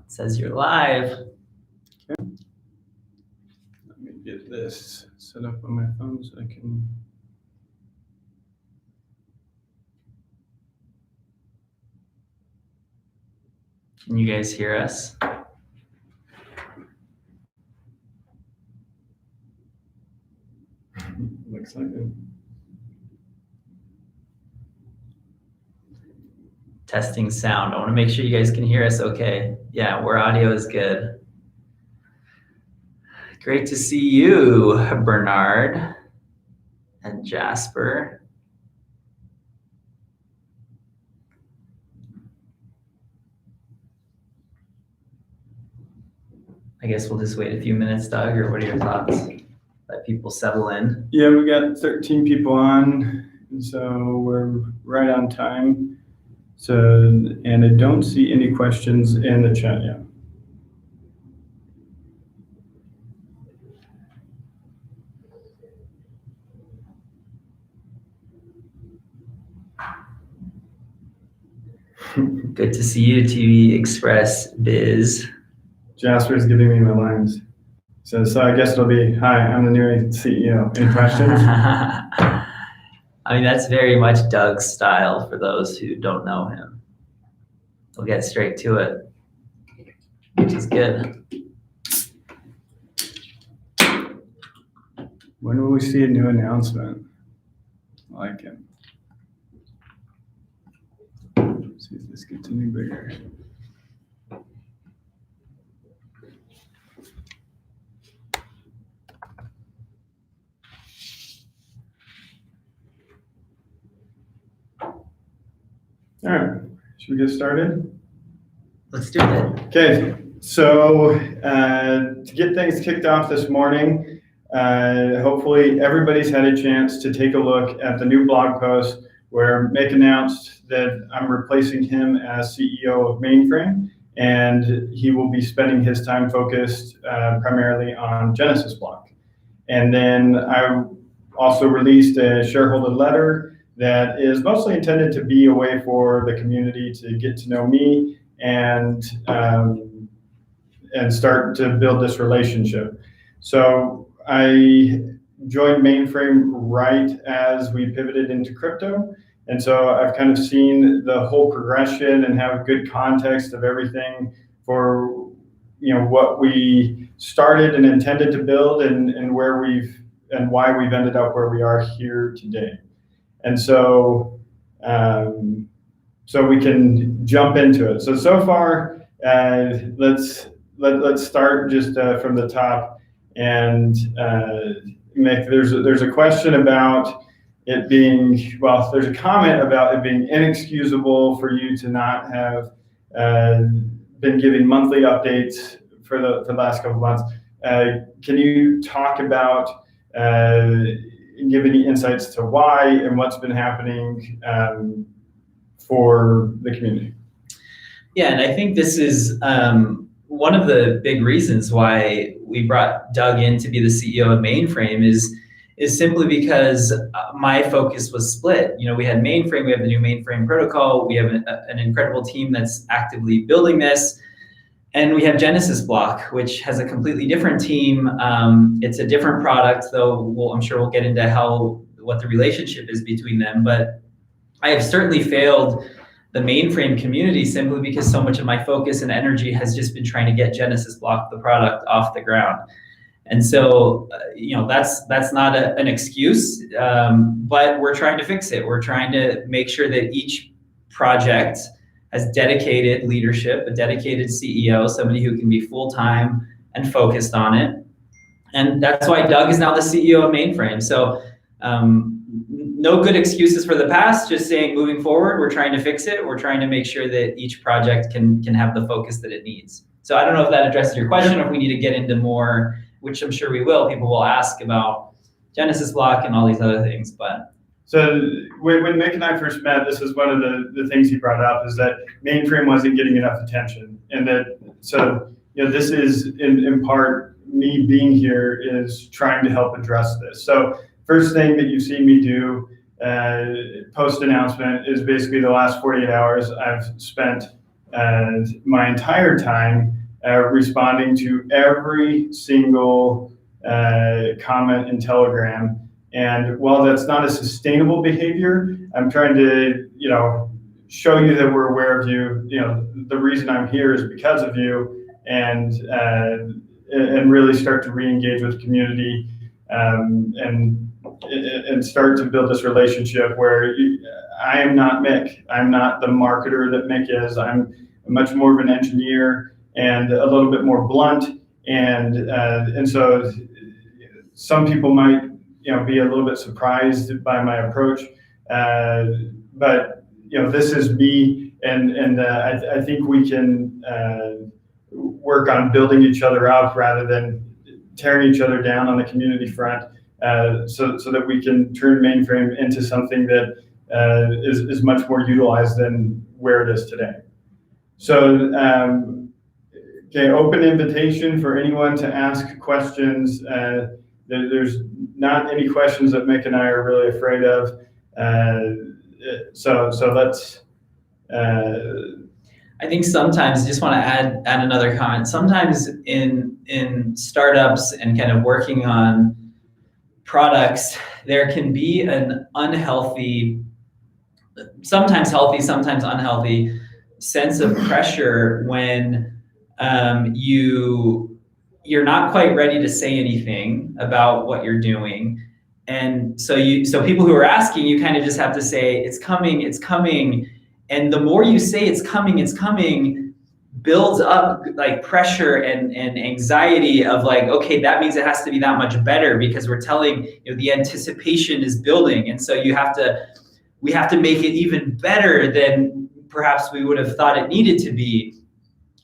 says you're live. Okay. Let me get this set up on my phone so I can. Can you guys hear us? Looks like it. Testing sound. I want to make sure you guys can hear us okay. Yeah, where audio is good. Great to see you, Bernard and Jasper. I guess we'll just wait a few minutes, Doug, or what are your thoughts? Let people settle in. Yeah, we got 13 people on, so we're right on time. So, and I don't see any questions in the chat yet. Good to see you, TV Express Biz. Jasper's giving me my lines. So I guess it'll be, hi, I'm the new CEO. Any questions? I mean, that's very much Doug's style for those who don't know him. We'll get straight to it, which is good. When will we see a new announcement? I like it. Let's see if this gets any bigger. All right, should we get started? Let's do it. Okay, so to get things kicked off this morning, hopefully everybody's had a chance to take a look at the new blog post where Mick announced that I'm replacing him as CEO of Mainframe, and he will be spending his time focused primarily on Genesis block. And then I also released a shareholder letter that is mostly intended to be a way for the community to get to know me and start to build this relationship. So I joined Mainframe right as we pivoted into crypto. And so I've kind of seen the whole progression and have good context of everything for what we started and intended to build and where why we've ended up where we are here today. And so so we can jump into it. So far, let's start just from the top. And Mick, there's a question about it being, well, there's a comment about it being inexcusable for you to not have been giving monthly updates for the last couple of months. Can you talk about give any insights to why and what's been happening for the community? Yeah, and I think this is one of the big reasons why we brought Doug in to be the CEO of Mainframe is simply because my focus was split. We had Mainframe, we have the new Mainframe protocol, we have an incredible team that's actively building this, and we have Genesis block, which has a completely different team. It's a different product, though I'm sure we'll get into what the relationship is between them. But I have certainly failed the Mainframe community simply because so much of my focus and energy has just been trying to get Genesis block, the product, off the ground. And so, that's not an excuse, but we're trying to fix it. We're trying to make sure that each project has dedicated leadership, a dedicated CEO, somebody who can be full-time and focused on it. And that's why Doug is now the CEO of Mainframe. So no good excuses for the past, just saying moving forward, we're trying to fix it. We're trying to make sure that each project can have the focus that it needs. So I don't know if that addresses your question or if we need to get into more, which I'm sure we will. People will ask about Genesis block and all these other things, but. So when Mick and I first met, this is one of the things he brought up is that Mainframe wasn't getting enough attention. And this is in part me being here is trying to help address this. So first thing that you've seen me do post announcement is basically the last 48 hours I've spent my entire time responding to every single comment in Telegram. And while that's not a sustainable behavior, I'm trying to, show you that we're aware of you. The reason I'm here is because of you, and really start to re-engage with the community, and start to build this relationship where I am not Mick. I'm not the marketer that Mick is. I'm much more of an engineer and a little bit more blunt. And so some people might, be a little bit surprised by my approach. But this is me, and I think we can work on building each other up rather than tearing each other down on the community front, so that we can turn Mainframe into something that is much more utilized than where it is today. So, okay, open invitation for anyone to ask questions. There's not any questions that Mick and I are really afraid of. So let's. I think sometimes, just want to add another comment. Sometimes in startups and kind of working on products, there can be an unhealthy, sometimes healthy, sometimes unhealthy sense of pressure when you're not quite ready to say anything about what you're doing. And so people who are asking, you kind of just have to say, it's coming, it's coming. And the more you say it's coming, builds up like pressure and anxiety of like, okay, that means it has to be that much better because we're telling, the anticipation is building. And so we have to make it even better than perhaps we would have thought it needed to be.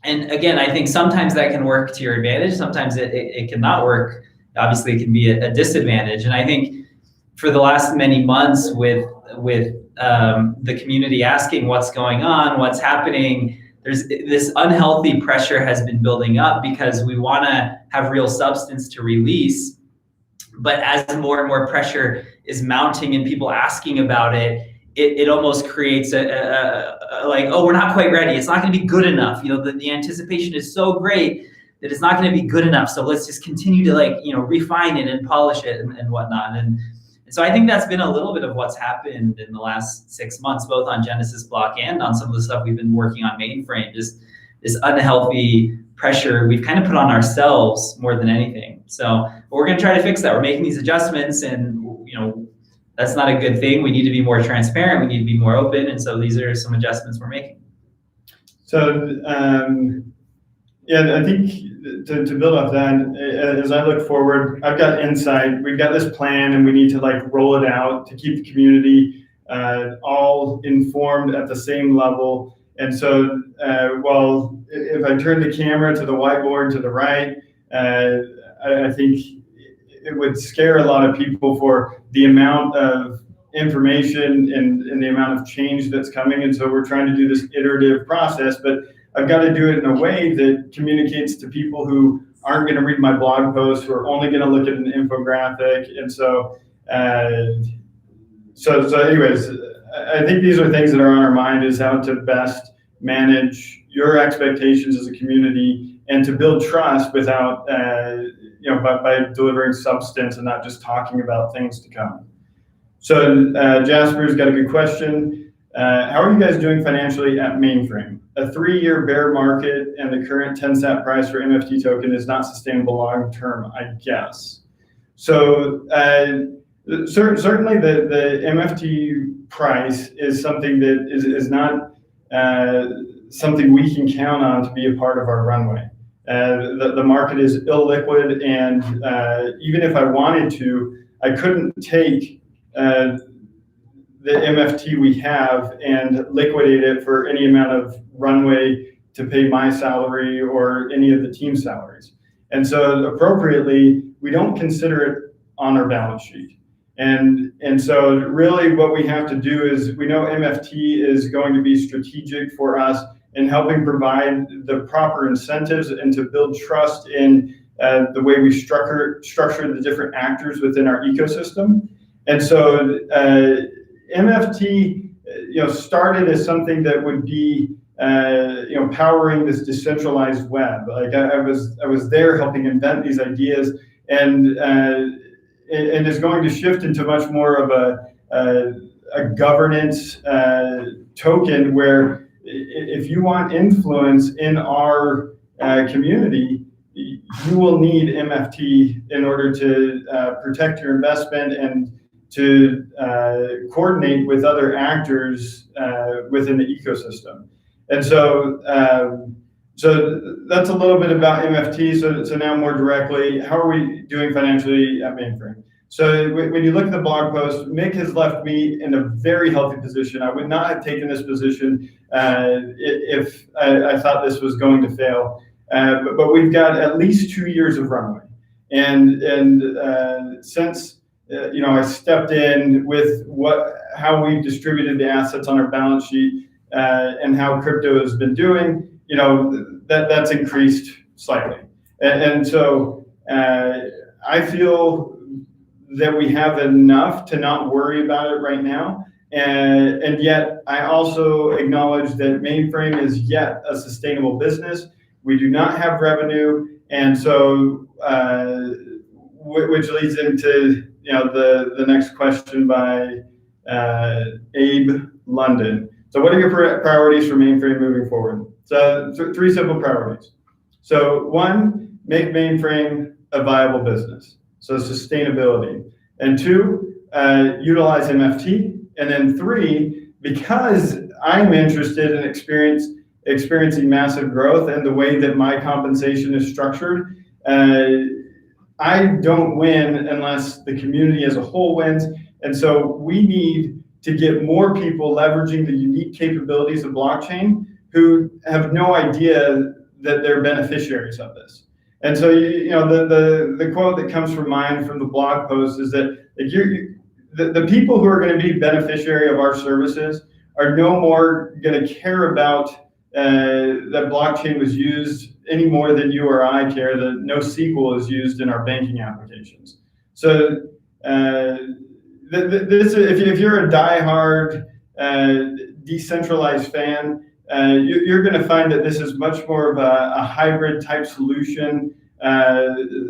And again, I think sometimes that can work to your advantage. Sometimes it cannot work. Obviously, it can be a disadvantage. And I think for the last many months with the community asking what's going on, what's happening, there's this unhealthy pressure has been building up because we want to have real substance to release. But as more and more pressure is mounting and people asking about it, it almost creates a like, oh, we're not quite ready. It's not going to be good enough. The anticipation is so great that it's not going to be good enough. So let's just continue to refine it and polish it and whatnot. And so I think that's been a little bit of what's happened in the last 6 months, both on Genesis Block and on some of the stuff we've been working on Mainframe. Just this unhealthy pressure we've kind of put on ourselves more than anything. So we're going to try to fix that. We're making these adjustments, and that's not a good thing. We need to be more transparent. We need to be more open. And so these are some adjustments we're making. So, I think to build off that, as I look forward, I've got insight. We've got this plan, and we need to roll it out to keep the community all informed at the same level. And so, if I turn the camera to the whiteboard to the right, I think it would scare a lot of people for the amount of information and the amount of change that's coming. And so we're trying to do this iterative process, but I've got to do it in a way that communicates to people who aren't going to read my blog post, who are only going to look at an infographic. And so, anyways, I think these are things that are on our mind, is how to best manage your expectations as a community and to build trust without, by delivering substance and not just talking about things to come. So Jasper's got a good question. How are you guys doing financially at Mainframe? A 3-year bear market and the current 10 cent price for MFT token is not sustainable long term, I guess. So certainly the MFT price is something that is not something we can count on to be a part of our runway. The market is illiquid, and even if I wanted to, I couldn't take the MFT we have and liquidate it for any amount of runway to pay my salary or any of the team salaries. And so appropriately, we don't consider it on our balance sheet. And so really what we have to do is, we know MFT is going to be strategic for us in helping provide the proper incentives and to build trust in the way we structure the different actors within our ecosystem. And so MFT started as something that would be powering this decentralized web. Like I was there helping invent these ideas, and is going to shift into much more of a governance token, where if you want influence in our community, you will need MFT in order to protect your investment and to coordinate with other actors within the ecosystem. And so that's a little bit about MFT. So now more directly, how are we doing financially at Mainframe? So when you look at the blog post, Mick has left me in a very healthy position. I would not have taken this position if I thought this was going to fail. But we've got at least 2 years of runway. And since I stepped in with how we distributed the assets on our balance sheet and how crypto has been doing, that's increased slightly. And so I feel that we have enough to not worry about it right now. And yet I also acknowledge that Mainframe is yet a sustainable business. We do not have revenue. And so, which leads into, the next question by Abe London. So what are your priorities for Mainframe moving forward? So 3 simple priorities. So 1, make Mainframe a viable business. So sustainability. And 2, utilize MFT. And then 3, because I'm interested in experiencing massive growth and the way that my compensation is structured, I don't win unless the community as a whole wins. And so we need to get more people leveraging the unique capabilities of blockchain who have no idea that they're beneficiaries of this. And so, the quote that comes from mind from the blog post is that the people who are going to be beneficiary of our services are no more going to care about that blockchain was used any more than you or I care that NoSQL is used in our banking applications. So if you're a diehard decentralized fan, you're going to find that this is much more of a hybrid type solution,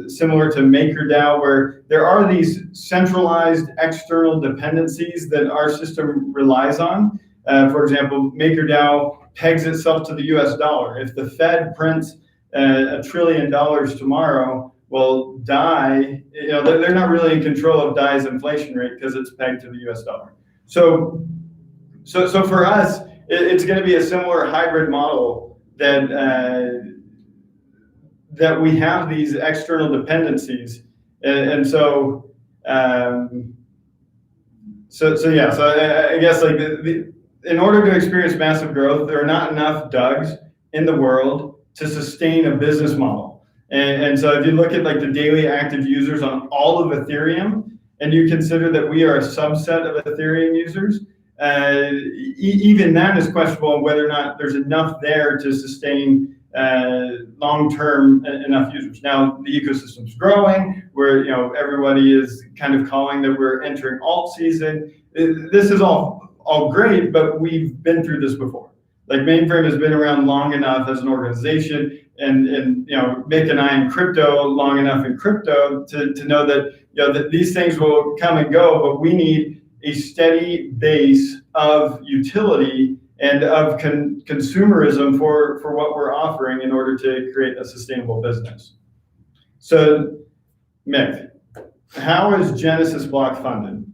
similar to MakerDAO, where there are these centralized external dependencies that our system relies on. For example, MakerDAO pegs itself to the US dollar. If the Fed prints $1 trillion tomorrow, well, DAI, they're not really in control of DAI's inflation rate because it's pegged to the US dollar. So for us, it's going to be a similar hybrid model that we have these external dependencies, and so I guess like in order to experience massive growth, there are not enough Dougs in the world to sustain a business model. And so if you look at like the daily active users on all of Ethereum, and you consider that we are a subset of Ethereum users, even that is questionable on whether or not there's enough there to sustain long-term enough users. Now the ecosystem's growing, where everybody is kind of calling that we're entering alt season. This is all great, but we've been through this before. Like Mainframe has been around long enough as an organization, and Mick and I in crypto long enough in crypto to know that that these things will come and go, but we need a steady base of utility and of consumerism for what we're offering in order to create a sustainable business. So, Mick, how is Genesis Block funded?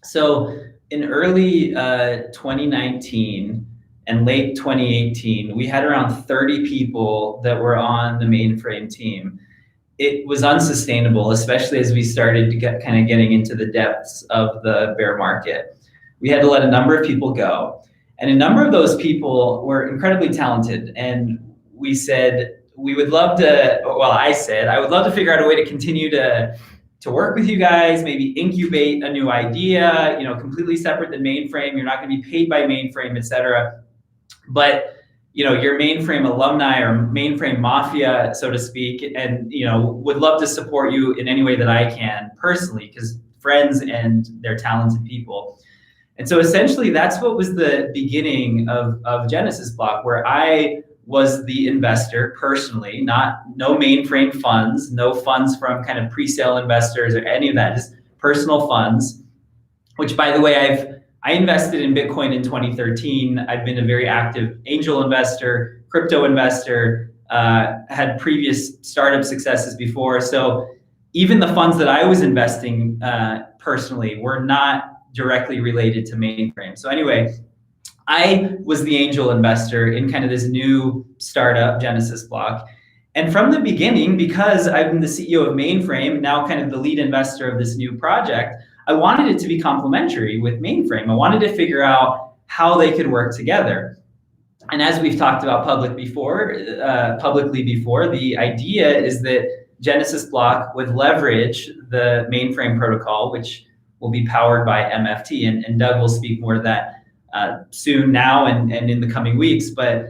So in early 2019 and late 2018, we had around 30 people that were on the Mainframe team. It was unsustainable, especially as we started to getting into the depths of the bear market. We had to let a number of people go. And a number of those people were incredibly talented. And we said, we would love to, well, I said, I would love to figure out a way to continue to work with you guys, maybe incubate a new idea, completely separate than Mainframe. You're not going to be paid by Mainframe, et cetera. But you're Mainframe alumni or Mainframe mafia, so to speak, and would love to support you in any way that I can personally, because friends and they're talented people. And so essentially that's what was the beginning of Genesis Block, where I was the investor personally, no mainframe funds, no funds from kind of pre-sale investors or any of that, just personal funds, which by the way, I invested in Bitcoin in 2013. I've been a very active angel investor, crypto investor, had previous startup successes before. So even the funds that I was investing personally were not directly related to Mainframe. So anyway, I was the angel investor in kind of this new startup, Genesis Block. And from the beginning, because I'm the CEO of Mainframe, now kind of the lead investor of this new project, I wanted it to be complementary with Mainframe. I wanted to figure out how they could work together. And as we've talked about publicly before, the idea is that Genesis Block would leverage the Mainframe protocol, which will be powered by MFT. And Doug will speak more to that soon now and in the coming weeks. But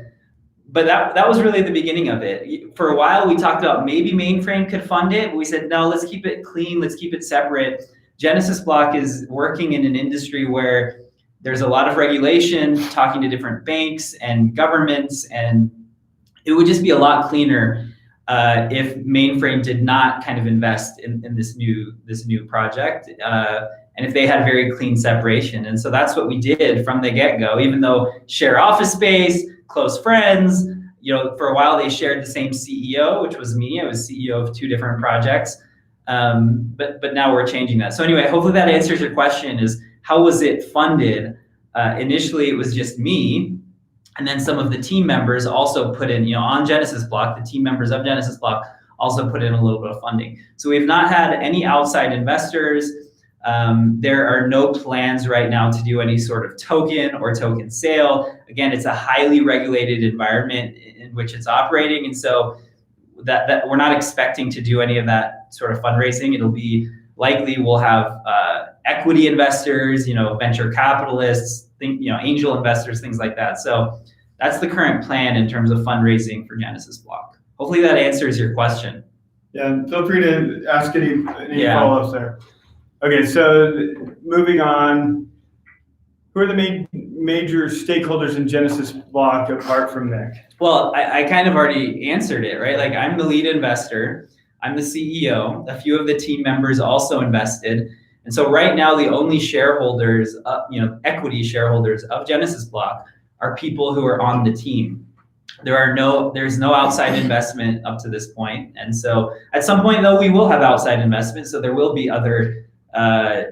that was really the beginning of it. For a while, we talked about maybe Mainframe could fund it. But we said, no, let's keep it clean. Let's keep it separate. Genesis Block is working in an industry where there's a lot of regulation, talking to different banks and governments, and it would just be a lot cleaner if Mainframe did not kind of invest in this new project, and if they had very clean separation. And so that's what we did from the get-go. Even though share office space, close friends, for a while they shared the same CEO, which was me. I was CEO of 2 different projects, but now we're changing that. So anyway, hopefully that answers your question. Is how was it funded? Initially, it was just me, and then some of the team members also put in, on Genesis Block, the team members of Genesis Block also put in a little bit of funding. So we've not had any outside investors. There are no plans right now to do any sort of token or token sale. Again, it's a highly regulated environment in which it's operating, and so that we're not expecting to do any of that sort of fundraising. It'll be likely we'll have equity investors, venture capitalists, angel investors, things like that. So that's the current plan in terms of fundraising for Genesis Block. Hopefully that answers your question. Yeah, feel free to ask any follow-ups there. Okay, so moving on, who are the major stakeholders in Genesis Block apart from Nick? Well, I kind of already answered it, right? Like, I'm the lead investor, I'm the CEO, a few of the team members also invested. And so right now, the only shareholders, equity shareholders of Genesis Block are people who are on the team. There's no outside investment up to this point. And so at some point though, we will have outside investment. So there will be other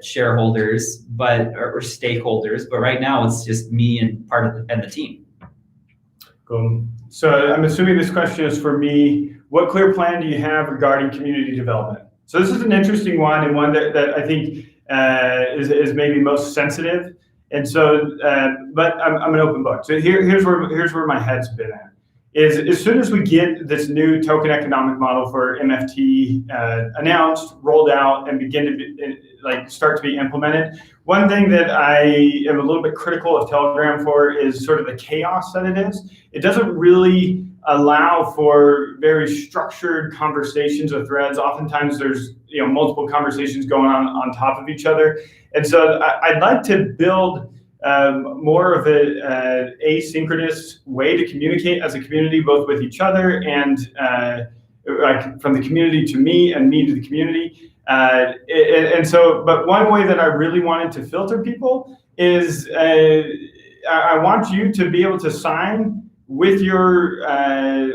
shareholders, or stakeholders, but right now it's just me and the team. Cool. So I'm assuming this question is for me. What clear plan do you have regarding community development? So this is an interesting one, and one that I think is maybe most sensitive. And so, but I'm an open book. So here's where my head's been at. Is as soon as we get this new token economic model for MFT announced, rolled out, and begin to start to be implemented, one thing that I am a little bit critical of Telegram for is sort of the chaos that it is. It doesn't really allow for very structured conversations or threads. Oftentimes there's multiple conversations going on top of each other. And so I'd like to build more of an asynchronous way to communicate as a community, both with each other and like from the community to me and me to the community. And so, but one way that I really wanted to filter people is I want you to be able to sign with your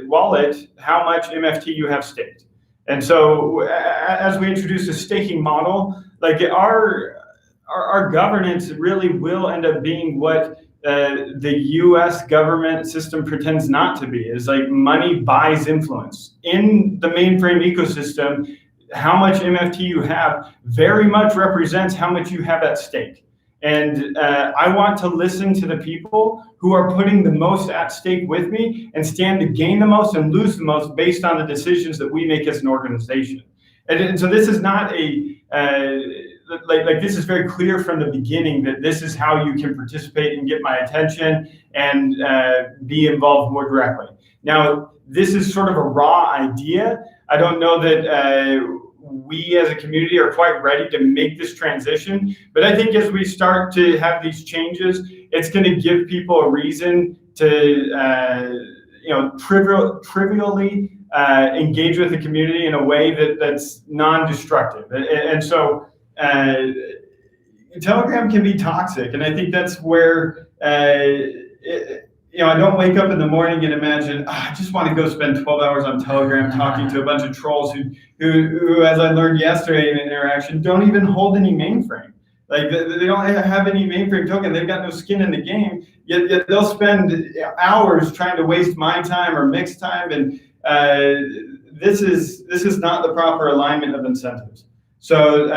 wallet how much MFT you have staked. And so as we introduce a staking model, like our governance really will end up being what the US government system pretends not to be, is like money buys influence. In the Mainframe ecosystem, how much MFT you have very much represents how much you have at stake. And I want to listen to the people who are putting the most at stake with me and stand to gain the most and lose the most based on the decisions that we make as an organization. And so this is not this is very clear from the beginning that this is how you can participate and get my attention and be involved more directly. Now, this is sort of a raw idea. I don't know that we as a community are quite ready to make this transition. But I think as we start to have these changes, it's going to give people a reason to trivially engage with the community in a way that's non-destructive. And so Telegram can be toxic, and I think that's where I don't wake up in the morning and imagine, I just want to go spend 12 hours on Telegram talking to a bunch of trolls who, as I learned yesterday in an interaction, don't even hold any mainframe. Like they don't have any mainframe token. They've got no skin in the game. Yet they'll spend hours trying to waste my time or Mick's time, and this is not the proper alignment of incentives. So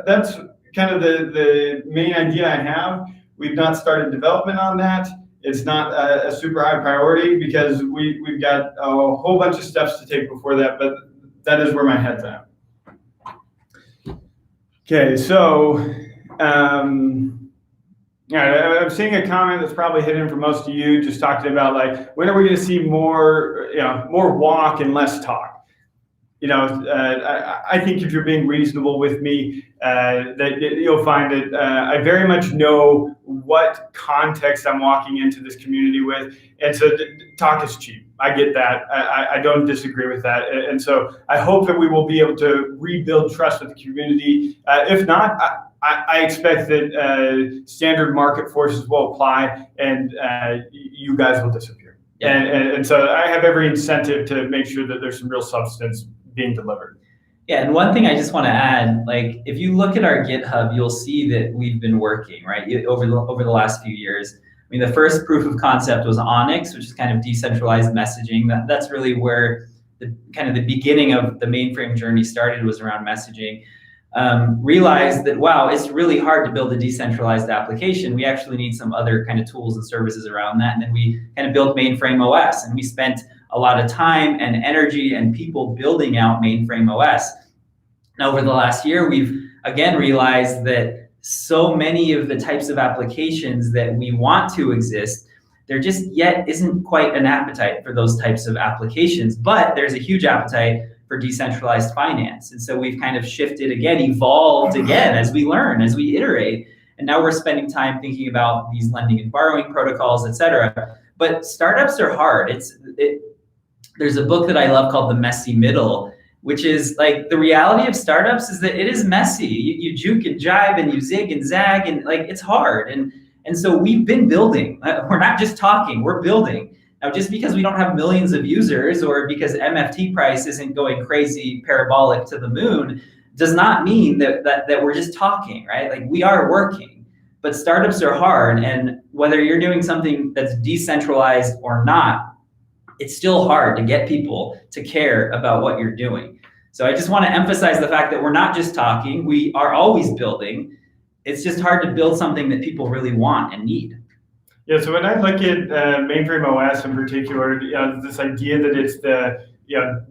that's kind of the main idea I have. We've not started development on that. It's not a super high priority because we've got a whole bunch of steps to take before that, but that is where my head's at. Okay, so I'm seeing a comment that's probably hidden for most of you, just talking about like, when are we going to see more walk and less talk? I think if you're being reasonable with me, that you'll find that I very much know what context I'm walking into this community with, and so talk is cheap. I get that. I don't disagree with that, and so I hope that we will be able to rebuild trust with the community. If not, I expect that standard market forces will apply, and you guys will disappear. Yeah. And so I have every incentive to make sure that there's some real substance being delivered. Yeah, and one thing I just want to add, like if you look at our GitHub, you'll see that we've been working, right, over the last few years. I mean, the first proof of concept was Onyx, which is kind of decentralized messaging. That's really where the beginning of the mainframe journey started, was around messaging. Realized that, wow, it's really hard to build a decentralized application. We actually need some other kind of tools and services around that. And then we kind of built Mainframe OS, and we spent a lot of time and energy and people building out Mainframe OS. Now, over the last year, we've again realized that so many of the types of applications that we want to exist, there just yet isn't quite an appetite for those types of applications, but there's a huge appetite for decentralized finance. And so we've kind of shifted again, evolved again as we learn, as we iterate. And now we're spending time thinking about these lending and borrowing protocols, et cetera. But startups are hard. There's a book that I love called The Messy Middle, which is like, the reality of startups is that it is messy. You juke and jive and you zig and zag, and like it's hard. And so we've been building. We're not just talking, we're building. Now, just because we don't have millions of users, or because MFT price isn't going crazy parabolic to the moon, does not mean that we're just talking, right? Like, we are working. But startups are hard, and whether you're doing something that's decentralized or not, it's still hard to get people to care about what you're doing. So I just want to emphasize the fact that we're not just talking, we are always building. It's just hard to build something that people really want and need. Yeah, so when I look at Mainframe OS in particular, this idea that it's the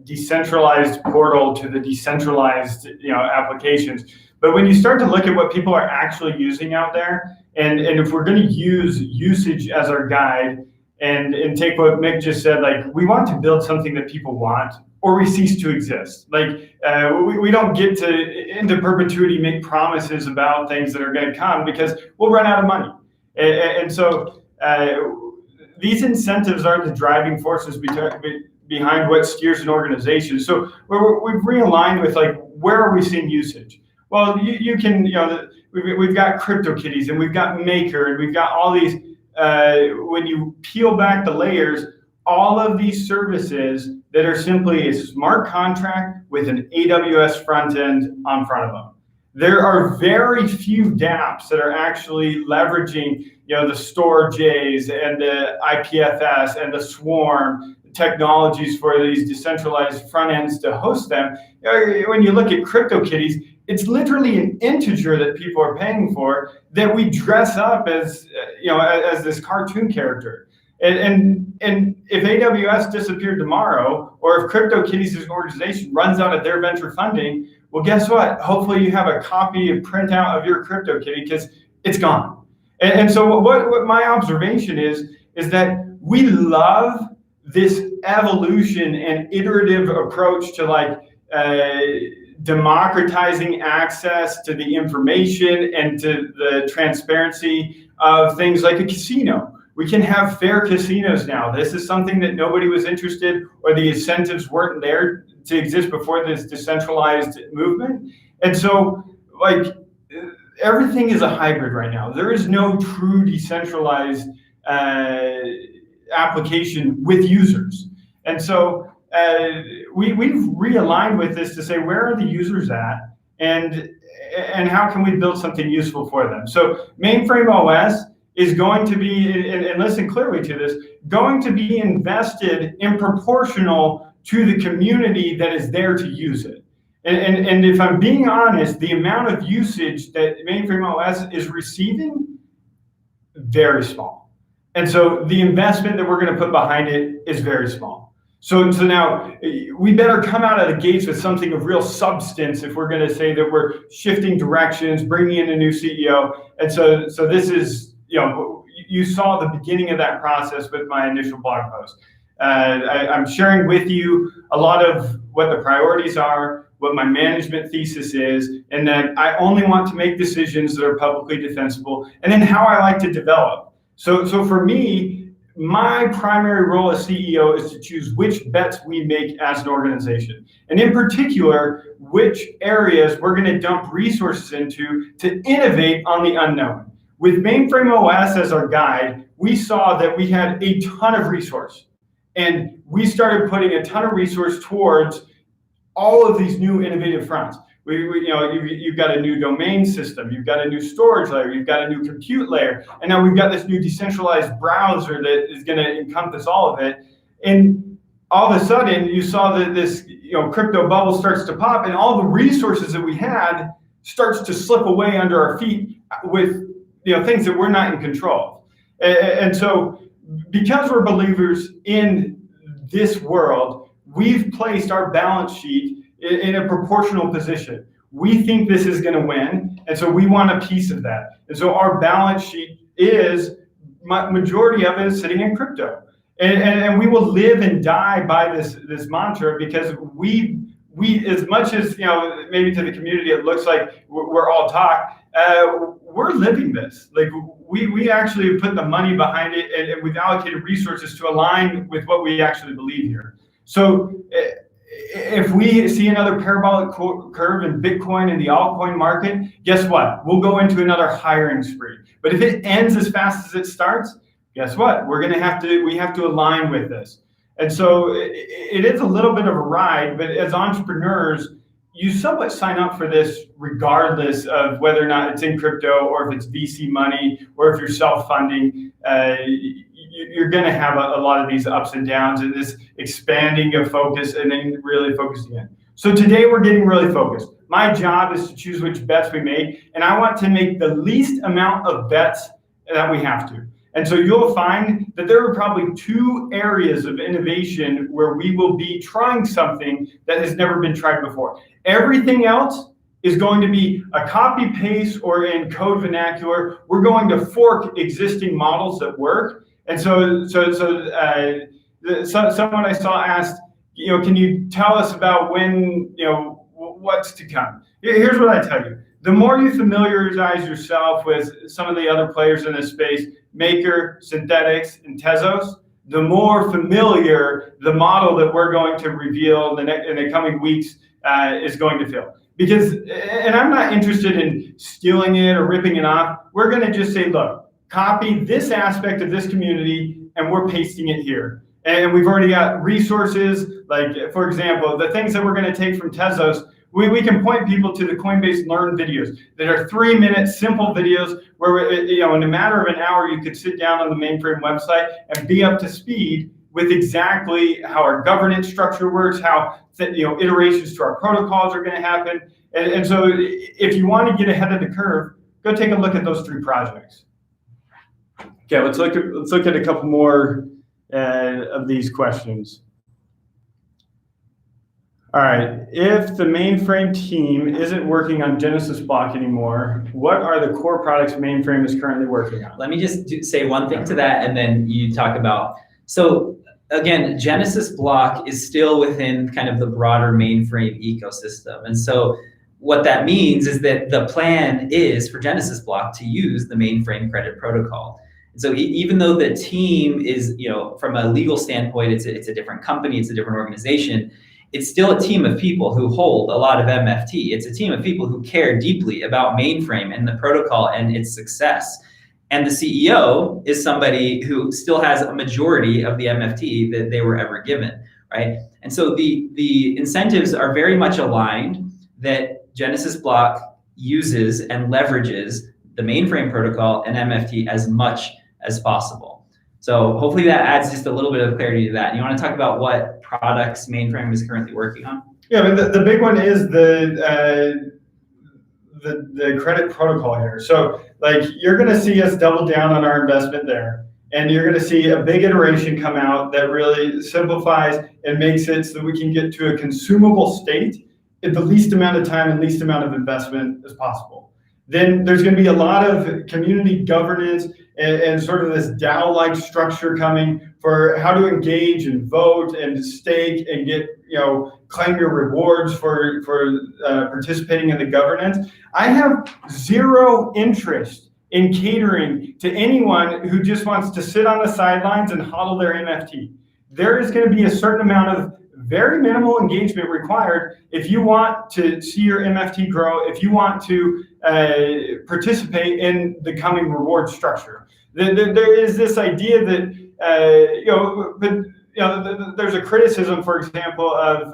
decentralized portal to the decentralized applications. But when you start to look at what people are actually using out there, and if we're going to use usage as our guide, and take what Mick just said, like, we want to build something that people want, or we cease to exist. Like, we don't get to into perpetuity make promises about things that are going to come, because we'll run out of money. And so these incentives are the driving forces behind what steers an organization. So we've realigned with, like, where are we seeing usage? Well, you can, we've got CryptoKitties, and we've got Maker, and we've got all these. When you peel back the layers, all of these services that are simply a smart contract with an AWS front end on front of them. There are very few dApps that are actually leveraging, the StorageJs and the IPFS and the Swarm technologies for these decentralized front ends to host them. When you look at CryptoKitties, it's literally an integer that people are paying for, that we dress up as, as this cartoon character. And if AWS disappeared tomorrow, or if CryptoKitties as an organization runs out of their venture funding, well, guess what? Hopefully you have a copy, a printout of your CryptoKitty, because it's gone. And so what my observation is that we love this evolution and iterative approach to, like, democratizing access to the information and to the transparency of things like a casino. We can have fair casinos now. This is something that nobody was interested, or the incentives weren't there to exist before this decentralized movement. And so, like, everything is a hybrid right now. There is no true decentralized application with users. And so we've realigned with this to say, where are the users at, and how can we build something useful for them? So Mainframe OS is going to be, and listen clearly to this, going to be invested in proportional to the community that is there to use it. And if I'm being honest, the amount of usage that Mainframe OS is receiving, very small. And so the investment that we're going to put behind it is very small. So now we better come out of the gates with something of real substance if we're going to say that we're shifting directions, bringing in a new CEO. And so this is, you saw the beginning of that process with my initial blog post. I'm sharing with you a lot of what the priorities are, what my management thesis is, and that I only want to make decisions that are publicly defensible, and then how I like to develop. So for me, my primary role as CEO is to choose which bets we make as an organization. And in particular, which areas we're going to dump resources into to innovate on the unknown. With Mainframe OS as our guide, we saw that we had a ton of resource. And we started putting a ton of resource towards all of these new innovative fronts. You've got a new domain system, you've got a new storage layer, you've got a new compute layer, and now we've got this new decentralized browser that is going to encompass all of it. And all of a sudden, you saw that this crypto bubble starts to pop, and all the resources that we had starts to slip away under our feet with things that we're not in control of. And so, because we're believers in this world, we've placed our balance sheet in a proportional position. We think this is going to win, and so we want a piece of that. And so our balance sheet is, majority of it is sitting in crypto. And we will live and die by this mantra, because we as much as maybe to the community it looks like we're all talk, we're living this. Like we actually put the money behind it, and we've allocated resources to align with what we actually believe here. So if we see another parabolic curve in Bitcoin and the altcoin market, guess what? We'll go into another hiring spree. But if it ends as fast as it starts, guess what? We have to align with this. And so it is a little bit of a ride, but as entrepreneurs, you somewhat sign up for this regardless of whether or not it's in crypto, or if it's VC money, or if you're self-funding. You're going to have a lot of these ups and downs, and this expanding of focus and then really focusing in. So today we're getting really focused. My job is to choose which bets we make, and I want to make the least amount of bets that we have to. And so you'll find that there are probably 2 areas of innovation where we will be trying something that has never been tried before. Everything else is going to be a copy paste, or in code vernacular, we're going to fork existing models that work. And so someone I saw asked, can you tell us about when, what's to come? Here's what I tell you. The more you familiarize yourself with some of the other players in this space, Maker, Synthetics, and Tezos, the more familiar the model that we're going to reveal in the coming weeks is going to feel. Because, and I'm not interested in stealing it or ripping it off. We're going to just say, look, copy this aspect of this community, and we're pasting it here. And we've already got resources, like, for example, the things that we're going to take from Tezos, we can point people to the Coinbase Learn videos that are 3-minute simple videos where, in a matter of an hour, you could sit down on the Mainframe website and be up to speed with exactly how our governance structure works, how iterations to our protocols are going to happen. And so if you want to get ahead of the curve, go take a look at those 3 projects. Okay, let's look at a couple more of these questions. All right, if the Mainframe team isn't working on Genesis Block anymore, what are the core products Mainframe is currently working on? Let me just say one thing to that, and then you talk about, so again, Genesis block is still within kind of the broader mainframe ecosystem. And so what that means is that the plan is for Genesis block to use the mainframe credit protocol. And so even though the team is, from a legal standpoint, it's a different company, it's a different organization, it's still a team of people who hold a lot of MFT. It's a team of people who care deeply about mainframe and the protocol and its success. And the CEO is somebody who still has a majority of the MFT that they were ever given, right? And so the incentives are very much aligned that Genesis block uses and leverages the mainframe protocol and MFT as much as possible. So hopefully that adds just a little bit of clarity to that. You want to talk about what products Mainframe is currently working on? Yeah, but the big one is the credit protocol here. So like you're going to see us double down on our investment there, and you're going to see a big iteration come out that really simplifies and makes it so that we can get to a consumable state in the least amount of time and least amount of investment as possible. Then there's going to be a lot of community governance and sort of this DAO-like structure coming for how to engage and vote and stake and get, claim your rewards for participating in the governance. I have zero interest in catering to anyone who just wants to sit on the sidelines and hodl their NFT. There is going to be a certain amount of very minimal engagement required if you want to see your MFT grow, if you want to participate in the coming reward structure. There is this idea that, there's a criticism, for example, of,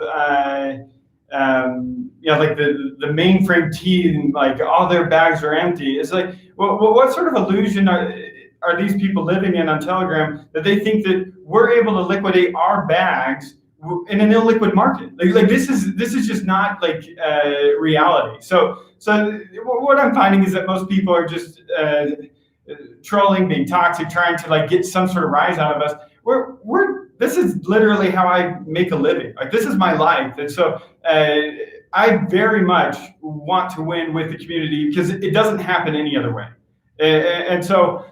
like the mainframe team, like all their bags are empty. It's like, well, what sort of illusion are these people living in on Telegram that they think that we're able to liquidate our bags in an illiquid market? Like this is just not like reality. So what I'm finding is that most people are just trolling, being toxic, trying to like get some sort of rise out of us. This is literally how I make a living. Like this is my life, and so I very much want to win with the community because it doesn't happen any other way. And so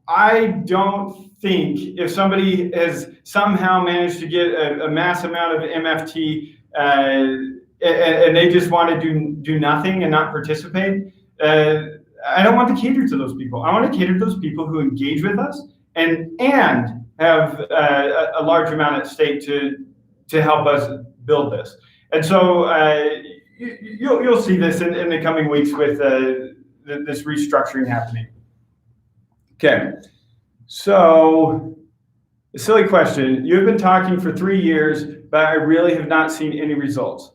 I don't think if somebody has somehow managed to get a mass amount of MFT and they just want to do nothing and not participate, I don't want to cater to those people. I want to cater to those people who engage with us and have a large amount at stake to help us build this. And so you'll see this in the coming weeks with this restructuring happening. Okay, so a silly question. You've been talking for 3 years, but I really have not seen any results.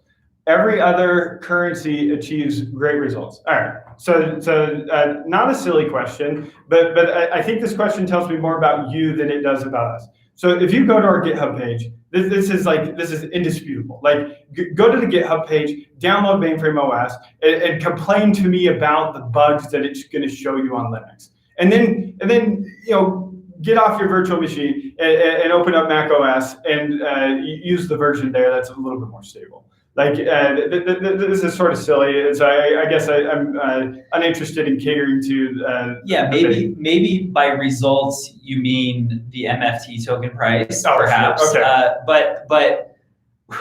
Every other currency achieves great results. All right, so not a silly question, but I think this question tells me more about you than it does about us. So if you go to our GitHub page, this is indisputable. Like go to the GitHub page, download Mainframe OS, and complain to me about the bugs that it's going to show you on Linux. And then get off your virtual machine and open up Mac OS and use the version there that's a little bit more stable. Like this is sort of silly. So I guess I'm uninterested in catering to. Yeah, maybe by results you mean the MFT token price, perhaps. Sure. Okay. But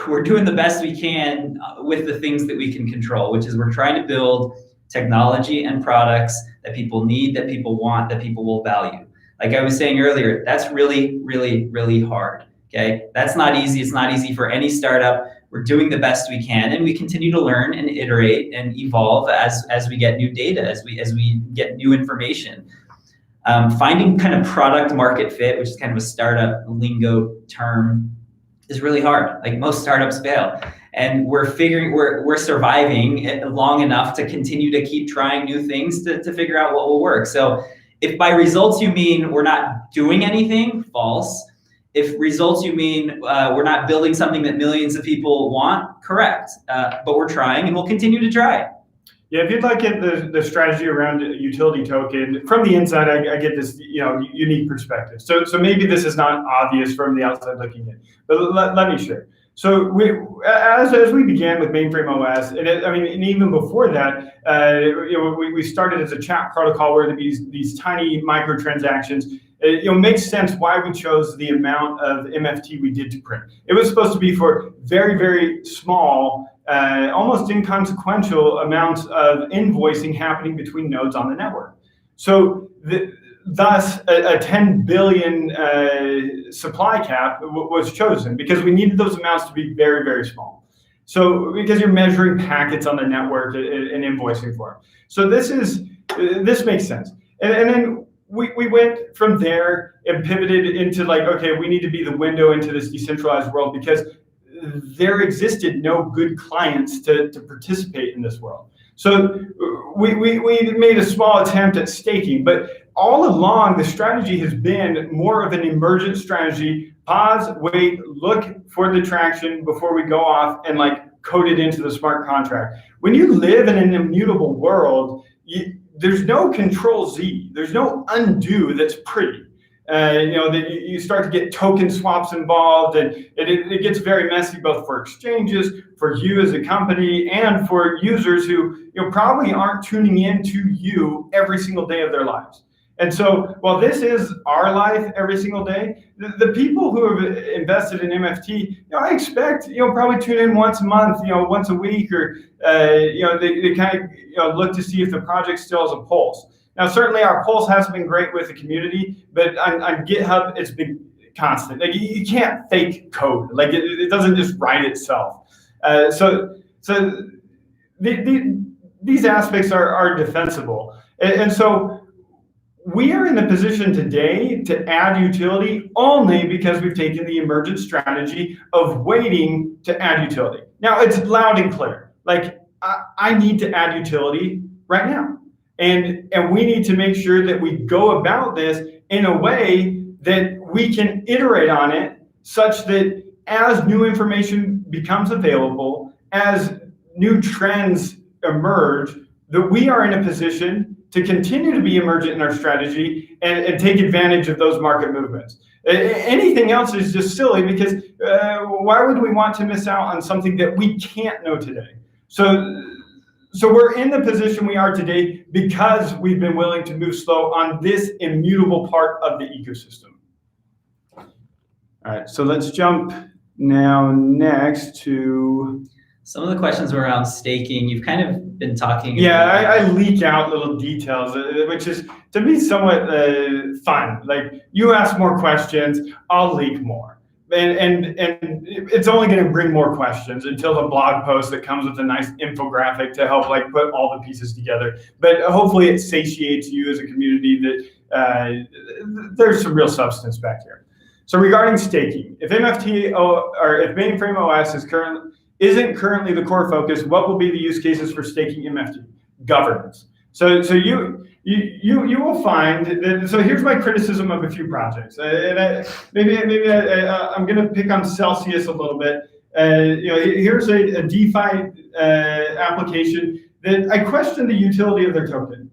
we're doing the best we can with the things that we can control, which is we're trying to build technology and products that people need, that people want, that people will value. Like I was saying earlier, that's really, really, really hard. Okay, that's not easy. It's not easy for any startup. We're doing the best we can, and we continue to learn and iterate and evolve as we get new data, as we get new information. Finding kind of product market fit, which is kind of a startup lingo term, is really hard. Like most startups fail, and we're surviving long enough to continue to keep trying new things to figure out what will work. So if by results you mean we're not doing anything, false. If results you mean we're not building something that millions of people want, correct. But we're trying and we'll continue to try. Yeah, if you'd like the strategy around a utility token, from the inside, I get this unique perspective. So maybe this is not obvious from the outside looking in, but let me share. So as we began with Mainframe OS, and even before that, we started as a chat protocol where these tiny microtransactions It makes sense why we chose the amount of MFT we did to print. It was supposed to be for very, very small, almost inconsequential amounts of invoicing happening between nodes on the network. So thus, a 10 billion supply cap was chosen because we needed those amounts to be very, very small. So because you're measuring packets on the network and invoicing for them. So this makes sense. And then we went from there and pivoted into like, okay, we need to be the window into this decentralized world because there existed no good clients to participate in this world. So we made a small attempt at staking, but all along the strategy has been more of an emergent strategy. Pause, wait, look for the traction before we go off and like code it into the smart contract. When you live in an immutable world, there's no control Z, there's no undo that's pretty. You start to get token swaps involved, and it gets very messy both for exchanges, for you as a company, and for users who probably aren't tuning in to you every single day of their lives. And so while this is our life every single day, the people who have invested in MFT, I expect probably tune in once a month, once a week, or they kind of look to see if the project still has a pulse. Now, certainly our pulse has been great with the community, but on GitHub, it's been constant. Like you can't fake code. Like it doesn't just write itself. So these aspects are defensible. And so we are in the position today to add utility only because we've taken the emergent strategy of waiting to add utility. Now, it's loud and clear. Like I need to add utility right now. And we need to make sure that we go about this in a way that we can iterate on it such that as new information becomes available, as new trends emerge, that we are in a position to continue to be emergent in our strategy and take advantage of those market movements. Anything else is just silly because why would we want to miss out on something that we can't know today? So we're in the position we are today because we've been willing to move slow on this immutable part of the ecosystem. All right, so let's jump now next to... Some of the questions were around staking. You've kind of been talking. Yeah, I leak out little details, which is, to me, somewhat fun. Like, you ask more questions, I'll leak more. And it's only going to bring more questions until the blog post that comes with a nice infographic to help like put all the pieces together. But hopefully it satiates you as a community that there's some real substance back here. So regarding staking, if MFT or if Mainframe OS isn't currently the core focus, what will be the use cases for staking MFT? Governance. So you will find that, so here's my criticism of a few projects. Maybe I'm going to pick on Celsius a little bit. Here's a DeFi application that I question the utility of their token.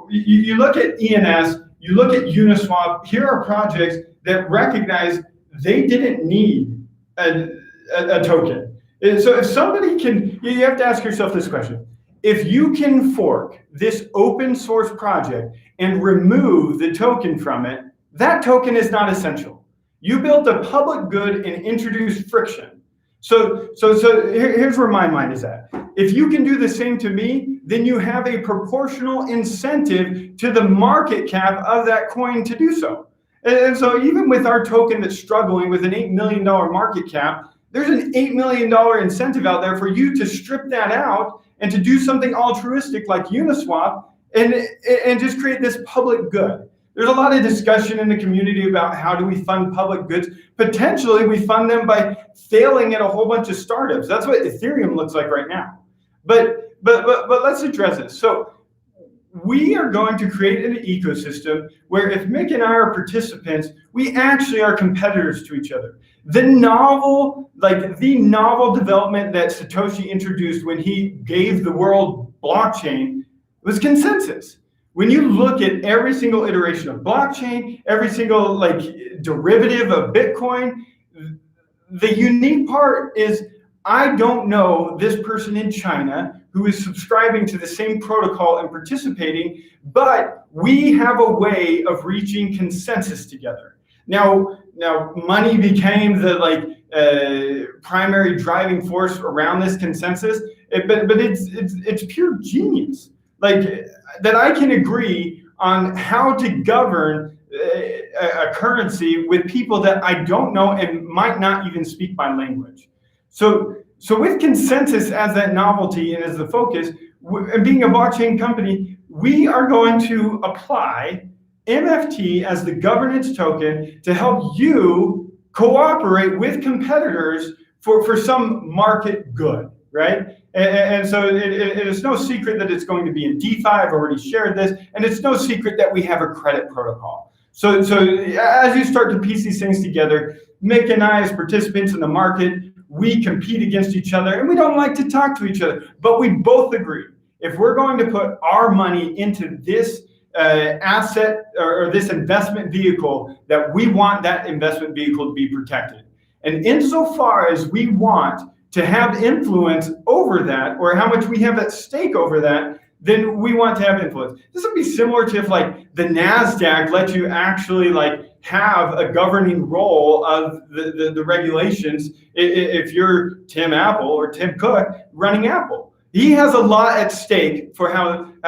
You look at ENS, you look at Uniswap. Here are projects that recognize they didn't need a token. So if somebody can, you have to ask yourself this question. If you can fork this open source project and remove the token from it, that token is not essential. You built a public good and introduced friction. So here's where my mind is at. If you can do the same to me, then you have a proportional incentive to the market cap of that coin to do so. And so even with our token that's struggling with an $8 million market cap, there's an $8 million incentive out there for you to strip that out and to do something altruistic like Uniswap and just create this public good. There's a lot of discussion in the community about how do we fund public goods. Potentially, we fund them by failing at a whole bunch of startups. That's what Ethereum looks like right now. But let's address this. So we are going to create an ecosystem where if Mick and I are participants, we actually are competitors to each other. The novel development that Satoshi introduced when he gave the world blockchain was consensus. When you look at every single iteration of blockchain, every single derivative of Bitcoin, the unique part is I don't know this person in China who is subscribing to the same protocol and participating, but we have a way of reaching consensus together. Now money became the primary driving force around this consensus, but it's pure genius. That I can agree on how to govern a currency with people that I don't know and might not even speak my language. So with consensus as that novelty and as the focus, and being a blockchain company, we are going to apply MFT as the governance token to help you cooperate with competitors for some market good, right? And so it is no secret that it's going to be in DeFi. I've already shared this, and it's no secret that we have a credit protocol. So as you start to piece these things together, Mick and I, as participants in the market, we compete against each other, and we don't like to talk to each other. But we both agree, if we're going to put our money into this asset or this investment vehicle, that we want that investment vehicle to be protected. And insofar as we want to have influence over that, or how much we have at stake over that, then we want to have influence. This would be similar to if the NASDAQ let you actually have a governing role of the regulations. If you're Tim Apple or Tim Cook running Apple, he has a lot at stake for how the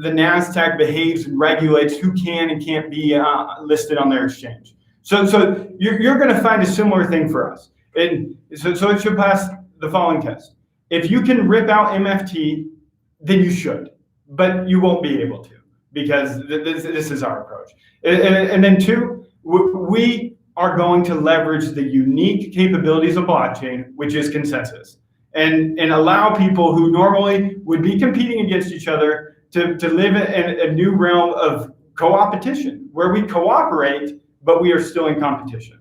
NASDAQ behaves and regulates who can and can't be listed on their exchange. So you're going to find a similar thing for us. And so it should pass the following test. If you can rip out MFT, then you should, but you won't be able to, because this is our approach. And then two, we are going to leverage the unique capabilities of blockchain, which is consensus, and allow people who normally would be competing against each other to live in a new realm of co-opetition, where we cooperate, but we are still in competition.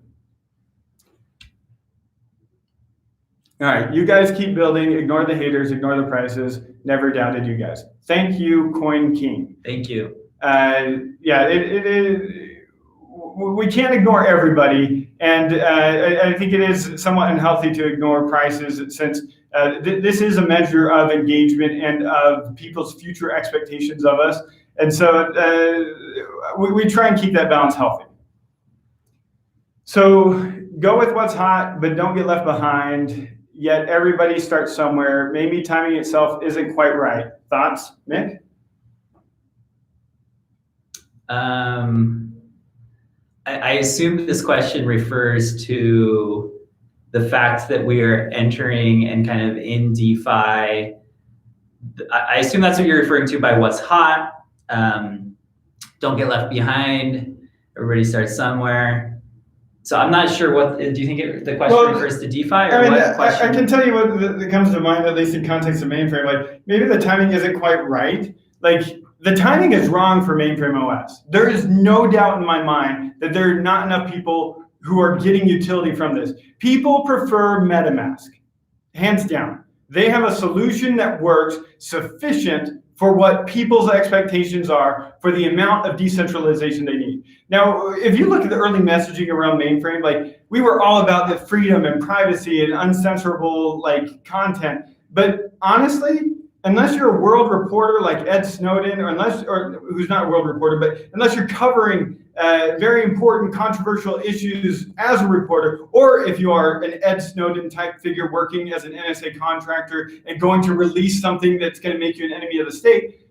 All right, you guys keep building, ignore the haters, ignore the prices, never doubted you guys. Thank you, Coin King. Thank you. We can't ignore everybody, and I think it is somewhat unhealthy to ignore prices, since this is a measure of engagement and of people's future expectations of us, and so we try and keep that balance healthy. So go with what's hot, but don't get left behind. Yet everybody starts somewhere. Maybe timing itself isn't quite right. Thoughts, Mick? I assume this question refers to the fact that we are entering and kind of in DeFi. I assume that's what you're referring to by what's hot. Don't get left behind. Everybody starts somewhere. So I'm not sure what, do you think the question refers to DeFi, or what question? I can tell you what that comes to mind, at least in context of Mainframe. Maybe the timing isn't quite right. The timing is wrong for Mainframe OS. There is no doubt in my mind that there are not enough people who are getting utility from this. People prefer MetaMask, hands down. They have a solution that works sufficient for what people's expectations are for the amount of decentralization they need. Now, if you look at the early messaging around Mainframe, we were all about the freedom and privacy and uncensorable content. But honestly, unless you're a world reporter like Ed Snowden, or who's not a world reporter, but unless you're covering very important controversial issues as a reporter, or if you are an Ed Snowden type figure working as an NSA contractor and going to release something that's going to make you an enemy of the state,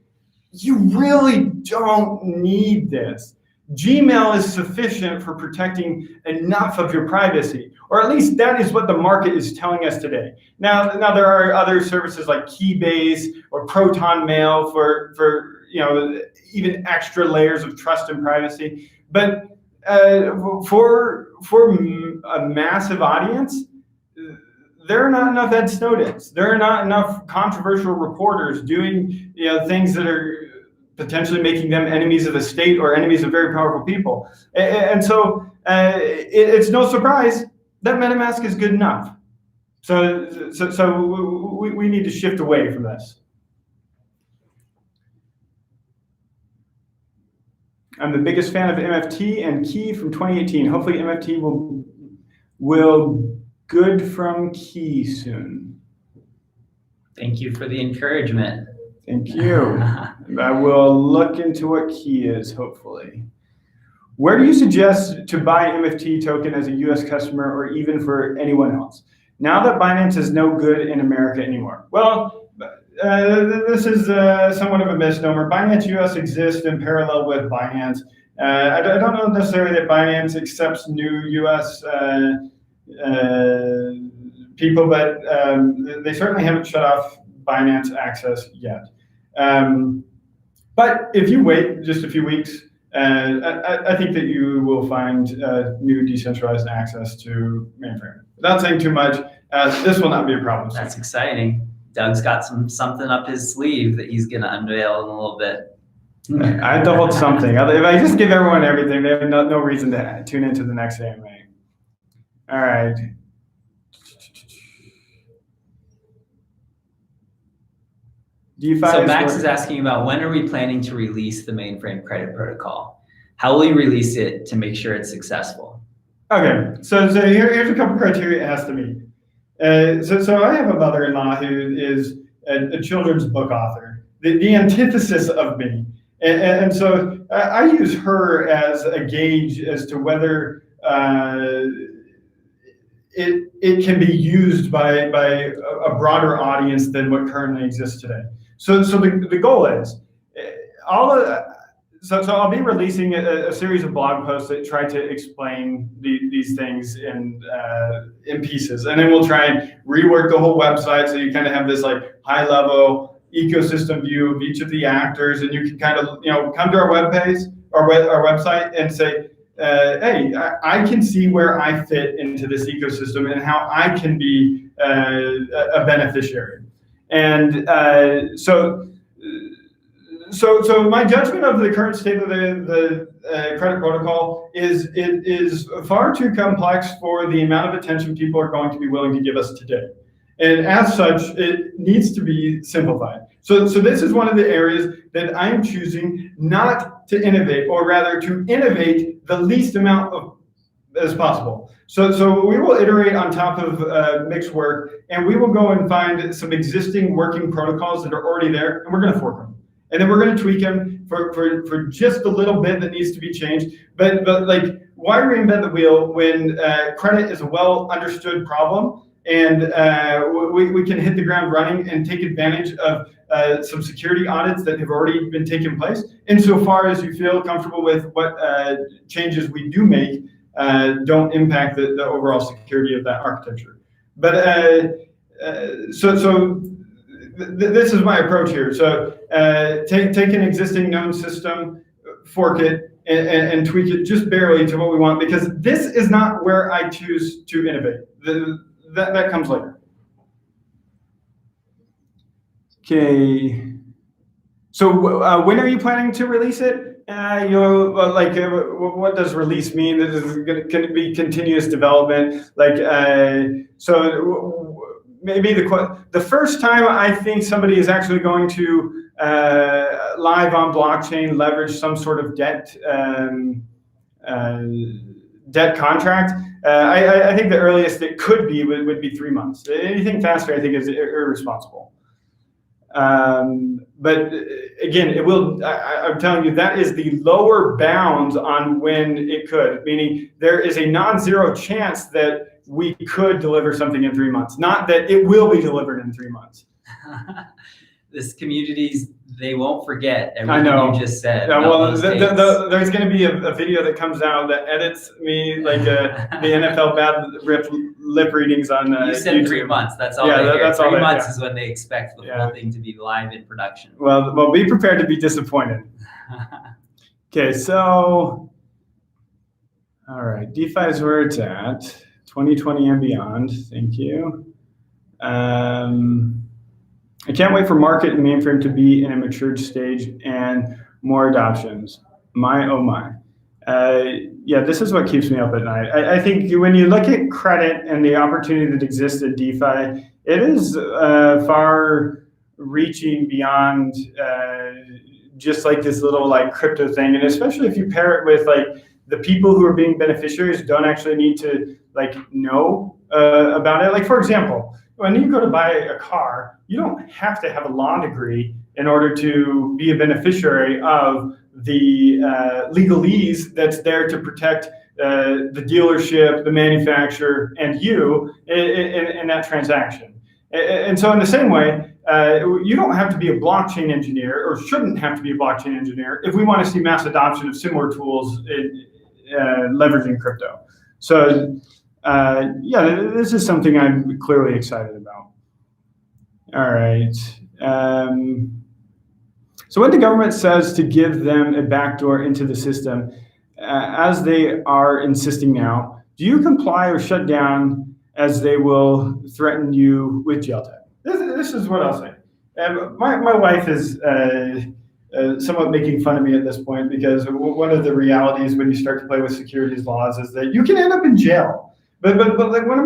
you really don't need this. Gmail is sufficient for protecting enough of your privacy, or at least that is what the market is telling us today. Now there are other services like Keybase or Proton Mail for even extra layers of trust and privacy. But for a massive audience, there are not enough Ed Snowdens. There are not enough controversial reporters doing things that are potentially making them enemies of the state or enemies of very powerful people. And so it's no surprise that MetaMask is good enough. So we need to shift away from this. I'm the biggest fan of MFT and Key from 2018. Hopefully MFT will good from Key soon. Thank you for the encouragement. Thank you. I will look into what Key is, hopefully. Where do you suggest to buy MFT token as a US customer or even for anyone else? Now that Binance is no good in America anymore. Well, this is somewhat of a misnomer. Binance US exists in parallel with Binance. I don't know necessarily that Binance accepts new US people, but they certainly haven't shut off Binance access yet. But if you wait just a few weeks, I think that you will find new decentralized access to Mainframe. Without saying too much, this will not be a problem. That's exciting. Doug's got something up his sleeve that he's going to unveil in a little bit. I have to hold something. If I just give everyone everything, they have no reason to tune into the next AMA. All right. So Max is asking about when are we planning to release the Mainframe credit protocol? How will we release it to make sure it's successful? Okay, so here's a couple criteria it has to meet. So I have a mother-in-law who is a children's book author, the antithesis of me. And so I use her as a gauge as to whether it can be used by a broader audience than what currently exists today. So the goal is, so I'll be releasing a series of blog posts that try to explain these things in pieces, and then we'll try and rework the whole website so you kind of have this like high-level ecosystem view of each of the actors, and you can kind of come to our webpage or our website and say, hey, I can see where I fit into this ecosystem and how I can be a beneficiary. And so my judgment of the current state of the credit protocol is it is far too complex for the amount of attention people are going to be willing to give us today. And as such, it needs to be simplified. So this is one of the areas that I'm choosing not to innovate, or rather to innovate the least amount as possible. So we will iterate on top of mixed work, and we will go and find some existing working protocols that are already there, and we're going to fork them. And then we're going to tweak them for just a little bit that needs to be changed. But like, why reinvent the wheel when credit is a well understood problem, and we can hit the ground running and take advantage of some security audits that have already been taking place. Insofar as you feel comfortable with what changes we do make don't impact the overall security of that architecture. But this is my approach here. So take an existing known system, fork it, and tweak it just barely to what we want, because this is not where I choose to innovate. That comes later. Okay. So when are you planning to release it? What does release mean? Can it be continuous development? So maybe the first time I think somebody is actually going to live on blockchain leverage some sort of debt contract. I think the earliest it could be would be 3 months. Anything faster, I think, is irresponsible. But again, it will. I'm telling you, that is the lower bounds on when it could. Meaning, there is a non-zero chance that we could deliver something in 3 months. Not that it will be delivered in 3 months. This community's, they won't forget everything you just said. Yeah, well, there's going to be a video that comes out that edits me like the NFL bad lip readings on You said YouTube. 3 months. That's all they hear. That's 3 months is when they expect the whole thing to be live in production. Well, be prepared to be disappointed. Okay, so, all right, DeFi is where it's at. 2020 and beyond. Thank you. I can't wait for market and mainframe to be in a matured stage and more adoptions. Oh my. Yeah, this is what keeps me up at night. I think when you look at credit and the opportunity that exists at DeFi, it is far reaching beyond just like this little like crypto thing. And especially if you pair it with like the people who are being beneficiaries don't actually need to like know about it. Like for example, when you go to buy a car, you don't have to have a law degree in order to be a beneficiary of the legalese that's there to protect the dealership, the manufacturer, and you in that transaction. And so in the same way, you don't have to be a blockchain engineer, or shouldn't have to be a blockchain engineer, if we want to see mass adoption of similar tools in leveraging crypto. So yeah, this is something I'm clearly excited about. All right. So when the government says to give them a backdoor into the system, as they are insisting now, do you comply or shut down, as they will threaten you with jail time? This is what I'll say. My wife is somewhat making fun of me at this point, because one of the realities when you start to play with securities laws is that you can end up in jail. But like one of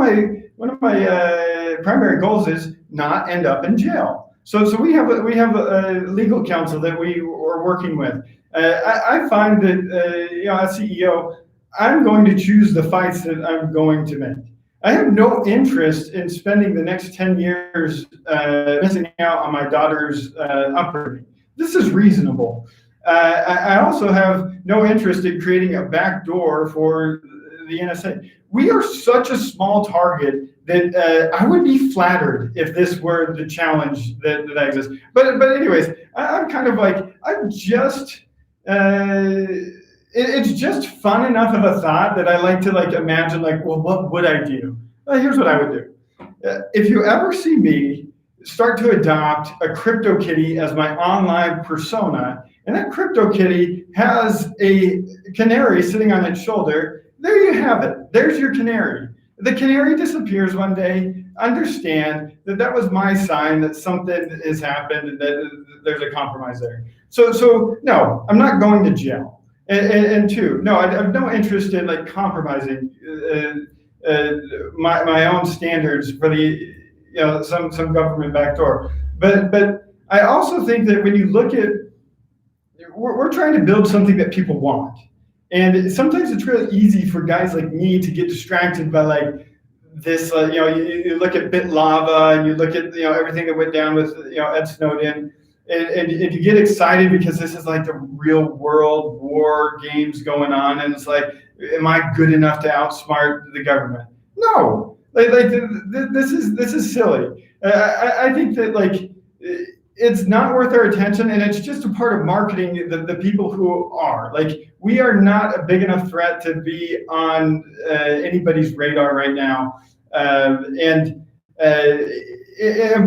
my primary goals is not end up in jail. So we have a legal counsel that we are working with. I find that as CEO, I'm going to choose the fights that I'm going to make. I have no interest in spending the next 10 years missing out on my daughter's upbringing. This is reasonable. I also have no interest in creating a backdoor for the NSA. We are such a small target that I would be flattered if this were the challenge that exists. But anyways, I'm kind of like, it's just fun enough of a thought that I like to like imagine like, well, what would I do? Here's what I would do. If you ever see me start to adopt a CryptoKitty as my online persona, and that CryptoKitty has a canary sitting on its shoulder, there you have it. There's your canary. The canary disappears one day. Understand that that was my sign that something has happened and that there's a compromise there. So no, I'm not going to jail. And two, no, I have no interest in like compromising my own standards for the some government backdoor. But I also think that when you look at, we're trying to build something that people want. And sometimes it's really easy for guys like me to get distracted by like this, you look at BitLava and you look at everything that went down with Ed Snowden, and you get excited because this is like the real world war games going on, and it's like, am I good enough to outsmart the government? No, like this is silly. I think that like it's not worth our attention, and it's just a part of marketing the people who are. Like, we are not a big enough threat to be on anybody's radar right now. And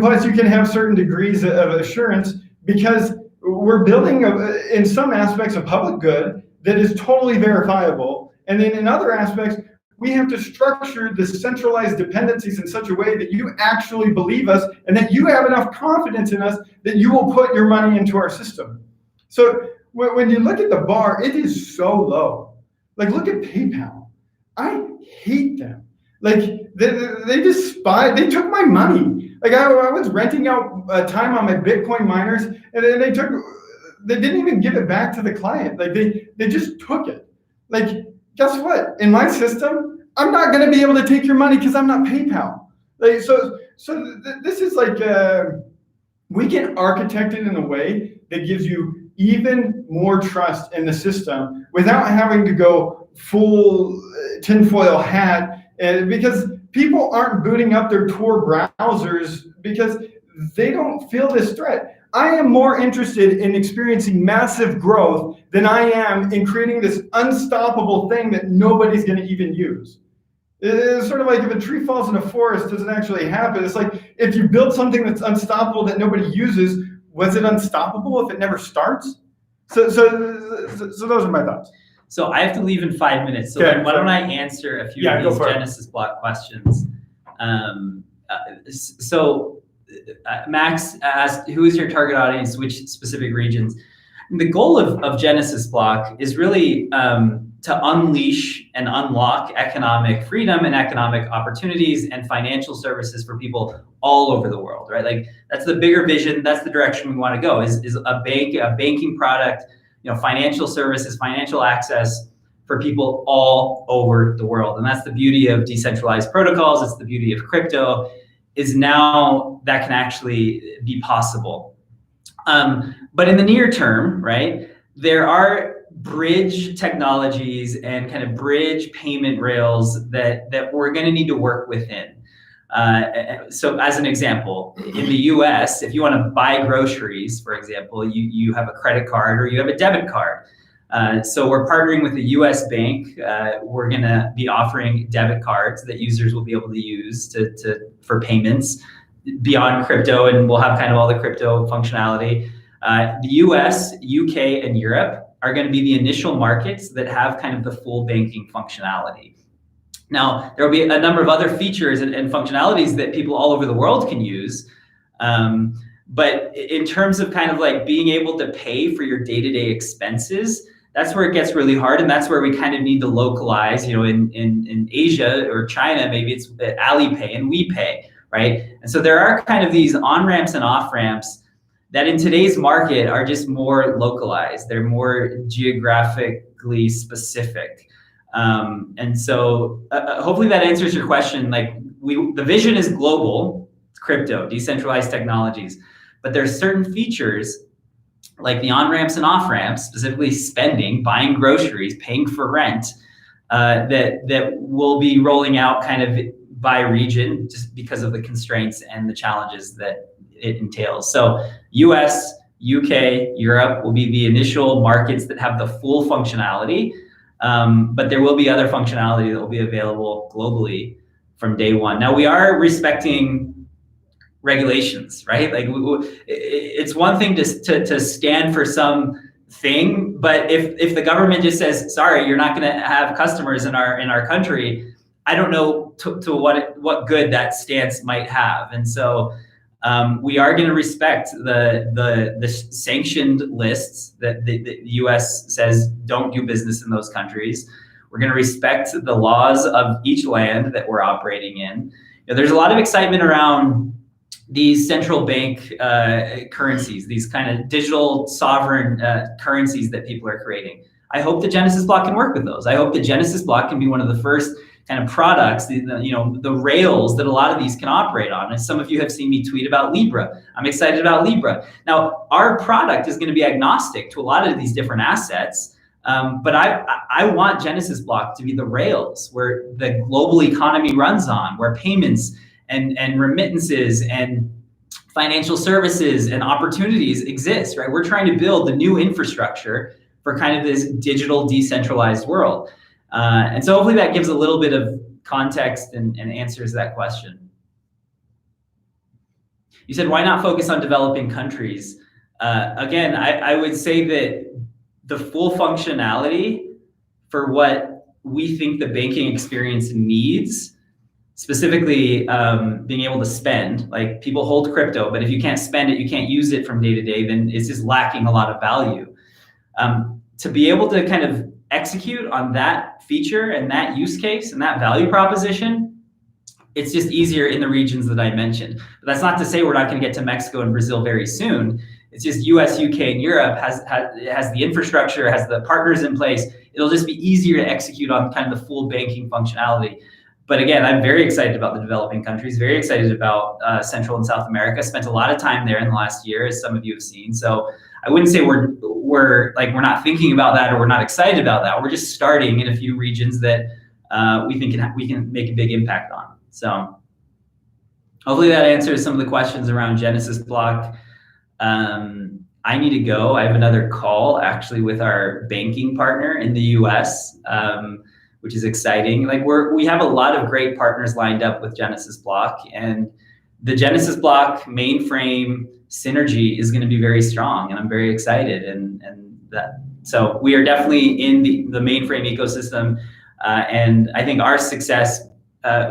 plus, you can have certain degrees of assurance because we're building, in some aspects, a public good that is totally verifiable. And then in other aspects, we have to structure the centralized dependencies in such a way that you actually believe us and that you have enough confidence in us that you will put your money into our system. So when you look at the bar, it is so low. Like, look at PayPal. I hate them. Like, they they took my money. Like, I was renting out time on my Bitcoin miners, and then they didn't even give it back to the client. Like, they just took it. Like, guess what? In my system, I'm not going to be able to take your money because I'm not PayPal. Like, so this is like, we can architect it in a way that gives you even more trust in the system without having to go full tinfoil hat, because people aren't booting up their Tor browsers because they don't feel this threat. I am more interested in experiencing massive growth than I am in creating this unstoppable thing that nobody's going to even use. It's sort of like if a tree falls in a forest, doesn't actually happen. It's like if you build something that's unstoppable that nobody uses, was it unstoppable if it never starts? So those are my thoughts. So I have to leave in 5 minutes. So why don't I answer a few of these Genesis block questions? Max asked, who is your target audience, which specific regions? And the goal of Genesis block is really to unleash and unlock economic freedom and economic opportunities and financial services for people all over the world, right? Like that's the bigger vision. That's the direction we want to go. Is a banking product, financial services, financial access for people all over the world. And that's the beauty of decentralized protocols. It's the beauty of crypto, is now that can actually be possible. But in the near term, right, there are bridge technologies and kind of bridge payment rails that we're going to need to work within. So as an example, in the US, if you want to buy groceries, for example, you have a credit card or you have a debit card. So we're partnering with a US bank. We're going to be offering debit cards that users will be able to use for payments beyond crypto, and we'll have kind of all the crypto functionality. The US, UK, and Europe are going to be the initial markets that have kind of the full banking functionality. Now, there will be a number of other features and functionalities that people all over the world can use. But in terms of kind of like being able to pay for your day-to-day expenses, that's where it gets really hard. And that's where we kind of need to localize, in Asia or China, maybe it's Alipay and WePay, right? And so there are kind of these on-ramps and off-ramps that in today's market are just more localized. They're more geographically specific. And so hopefully that answers your question. Like the vision is global, crypto, decentralized technologies, but there's certain features like the on-ramps and off-ramps, specifically spending, buying groceries, paying for rent, that will be rolling out kind of by region just because of the constraints and the challenges that it entails. So US, UK, Europe will be the initial markets that have the full functionality, but there will be other functionality that will be available globally from day one. Now we are respecting regulations, right? Like it's one thing to stand for something, but if the government just says, sorry, you're not going to have customers in our country, I don't know to what good that stance might have. And so we are going to respect the sanctioned lists that the US says don't do business in those countries. We're going to respect the laws of each land that we're operating in. There's a lot of excitement around these central bank currencies, these kind of digital sovereign currencies that people are creating. I hope the Genesis block can work with those. I hope the Genesis block can be one of the first kind of products, the rails that a lot of these can operate on. And some of you have seen me tweet about Libra. I'm excited about Libra. Now, our product is going to be agnostic to a lot of these different assets, but I want Genesis block to be the rails where the global economy runs on, where payments and remittances and financial services and opportunities exist, right? We're trying to build the new infrastructure for kind of this digital decentralized world. And so hopefully that gives a little bit of context and answers that question. You said, why not focus on developing countries? Again, I would say that the full functionality for what we think the banking experience needs, specifically being able to spend, like people hold crypto, but if you can't spend it, you can't use it from day to day, then it's just lacking a lot of value. To be able to kind of execute on that feature and that use case and that value proposition, it's just easier in the regions that I mentioned. But that's not to say we're not going to get to Mexico and Brazil very soon. It's just US, UK, and Europe has the infrastructure, has the partners in place. It'll just be easier to execute on kind of the full banking functionality. But again, I'm very excited about the developing countries, very excited about Central and South America. Spent a lot of time there in the last year, as some of you have seen. So I wouldn't say we're not thinking about that or we're not excited about that. We're just starting in a few regions that we think we can make a big impact on. So hopefully that answers some of the questions around Genesis block. I need to go. I have another call actually with our banking partner in the US, which is exciting. Like we have a lot of great partners lined up with Genesis block, and the Genesis block mainframe synergy is going to be very strong, and I'm very excited. And that, so we are definitely in the mainframe ecosystem, and I think our success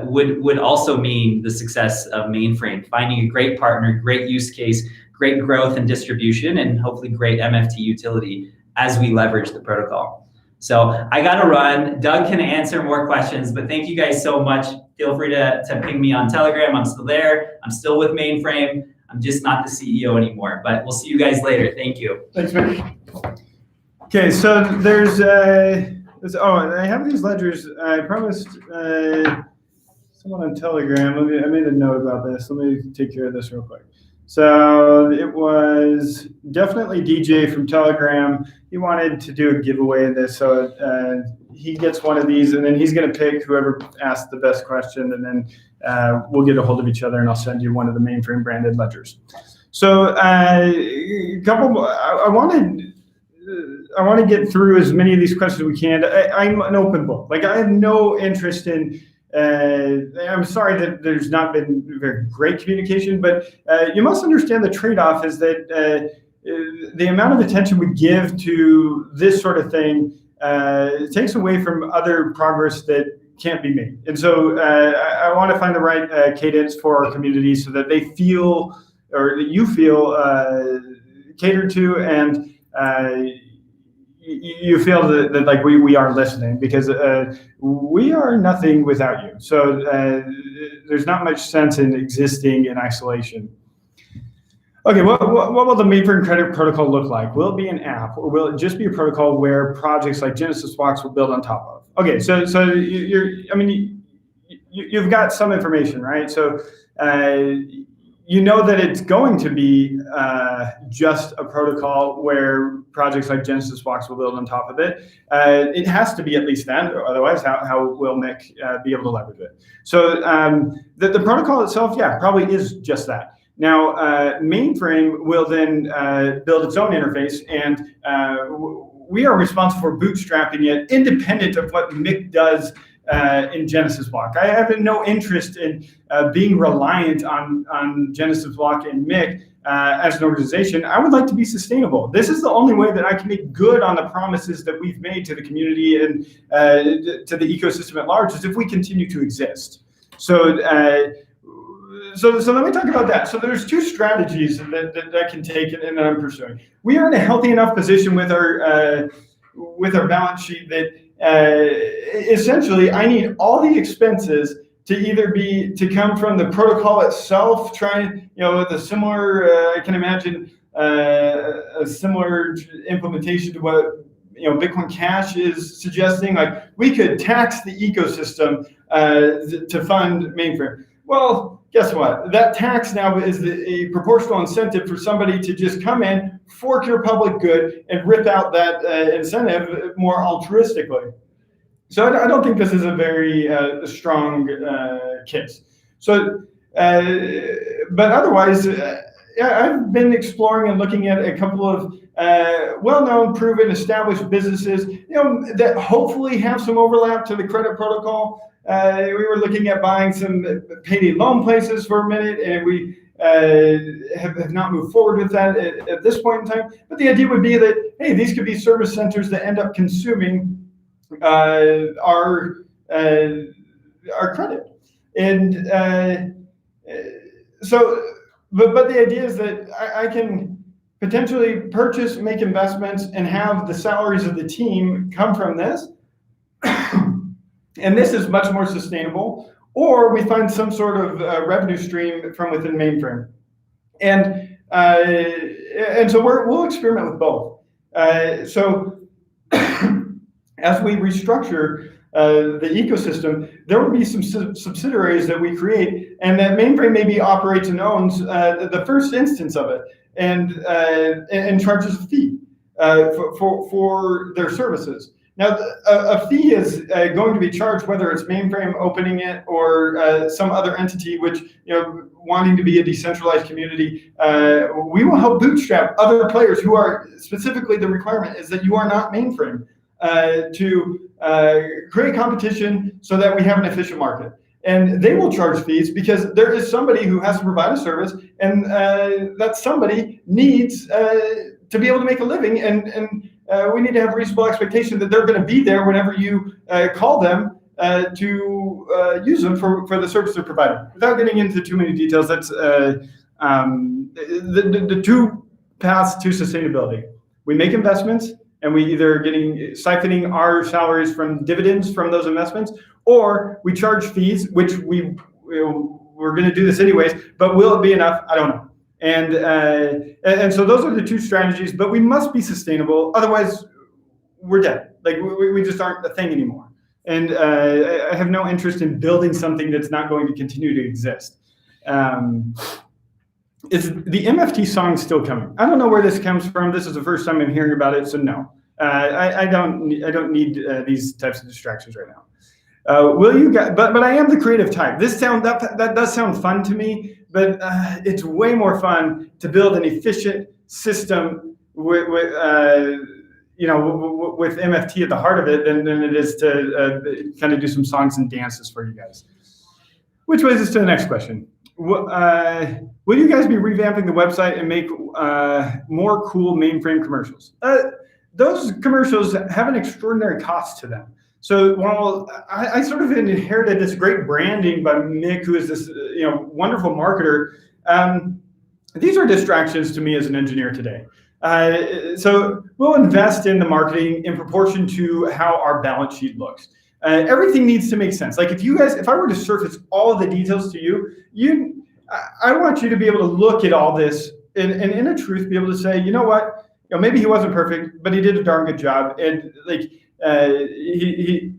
would also mean the success of mainframe, finding a great partner, great use case, great growth and distribution, and hopefully great MFT utility as we leverage the protocol. So I got to run. Doug can answer more questions, but thank you guys so much. Feel free to ping me on Telegram. I'm still there. I'm still with Mainframe. I'm just not the CEO anymore, but we'll see you guys later. Thank you. Thanks, man. Okay, so there's I have these ledgers. I promised someone on Telegram. I made a note about this. Let me take care of this real quick. So it was definitely DJ from Telegram. He wanted to do a giveaway in this, so he gets one of these, and then he's going to pick whoever asked the best question, and then we'll get a hold of each other, and I'll send you one of the Mainframe branded ledgers. So a couple. I want to get through as many of these questions as we can. I'm an open book. Like, I have no interest in. I'm sorry that there's not been very great communication, but you must understand the trade-off is that the amount of attention we give to this sort of thing takes away from other progress that can't be made. And so I want to find the right cadence for our community so that they feel, or that you feel catered to, and you feel that like we are listening, because we are nothing without you. So there's not much sense in existing in isolation. Okay, what will the Mainframe credit protocol look like? Will it be an app, or will it just be a protocol where projects like Genesis Blocks will build on top of? Okay, so you've got some information, right? So you know that it's going to be just a protocol where projects like Genesis Blocks will build on top of it. It has to be at least that, otherwise how will Mick be able to leverage it? So the protocol itself, yeah, probably is just that. Now, Mainframe will then build its own interface, and we are responsible for bootstrapping it independent of what Mick does in Genesis Block. I have no interest in being reliant on Genesis Block and Mick as an organization. I would like to be sustainable. This is the only way that I can make good on the promises that we've made to the community and to the ecosystem at large, is if we continue to exist. So let me talk about that. So there's two strategies that I can take and that I'm pursuing. We are in a healthy enough position with our balance sheet that essentially I need all the expenses to come from the protocol itself, trying, with a similar, I can imagine a similar implementation to what Bitcoin Cash is suggesting. Like, we could tax the ecosystem to fund Mainframe. Well, guess what? That tax now is a proportional incentive for somebody to just come in, fork your public good, and rip out that incentive more altruistically. So I don't think this is a very strong case. So, but otherwise, I've been exploring and looking at a couple of well-known, proven, established businesses, that hopefully have some overlap to the credit protocol. We were looking at buying some payday loan places for a minute, and we have not moved forward with that at this point in time. But the idea would be that, hey, these could be service centers that end up consuming our credit. And so, but the idea is that I can potentially purchase, make investments, and have the salaries of the team come from this. And this is much more sustainable. Or we find some sort of revenue stream from within Mainframe. And so we'll experiment with both. So as we restructure the ecosystem, there will be some subsidiaries that we create, and that Mainframe maybe operates and owns the first instance of it, and charges a fee for their services. Now, a fee is going to be charged whether it's Mainframe opening it or some other entity, which, wanting to be a decentralized community, we will help bootstrap other players who are, specifically the requirement is that you are not Mainframe, to create competition so that we have an efficient market. And they will charge fees because there is somebody who has to provide a service, and that somebody needs to be able to make a living, and we need to have reasonable expectation that they're going to be there whenever you call them to use them for the service they're providing. Without getting into too many details, that's the two paths to sustainability. We make investments, and we either are siphoning our salaries from dividends from those investments, or we charge fees, which we're going to do this anyways, but will it be enough? I don't know. And so those are the two strategies, but we must be sustainable. Otherwise, we're dead. Like we just aren't a thing anymore. And I have no interest in building something that's not going to continue to exist. Is the MFT song still coming? I don't know where this comes from. This is the first time I'm hearing about it, so no. I don't need these types of distractions right now. Will you guys? But I am the creative type. That does sound fun to me, but it's way more fun to build an efficient system with MFT at the heart of it than it is to kind of do some songs and dances for you guys. Which leads us to the next question. Will you guys be revamping the website and make more cool mainframe commercials? Those commercials have an extraordinary cost to them. So while I sort of inherited this great branding by Mick, who is this wonderful marketer, these are distractions to me as an engineer today. So we'll invest in the marketing in proportion to how our balance sheet looks. Everything needs to make sense. Like if I were to surface all of the details to you, I want you to be able to look at all this and in a truth be able to say, you know what, maybe he wasn't perfect, but he did a darn good job. And like a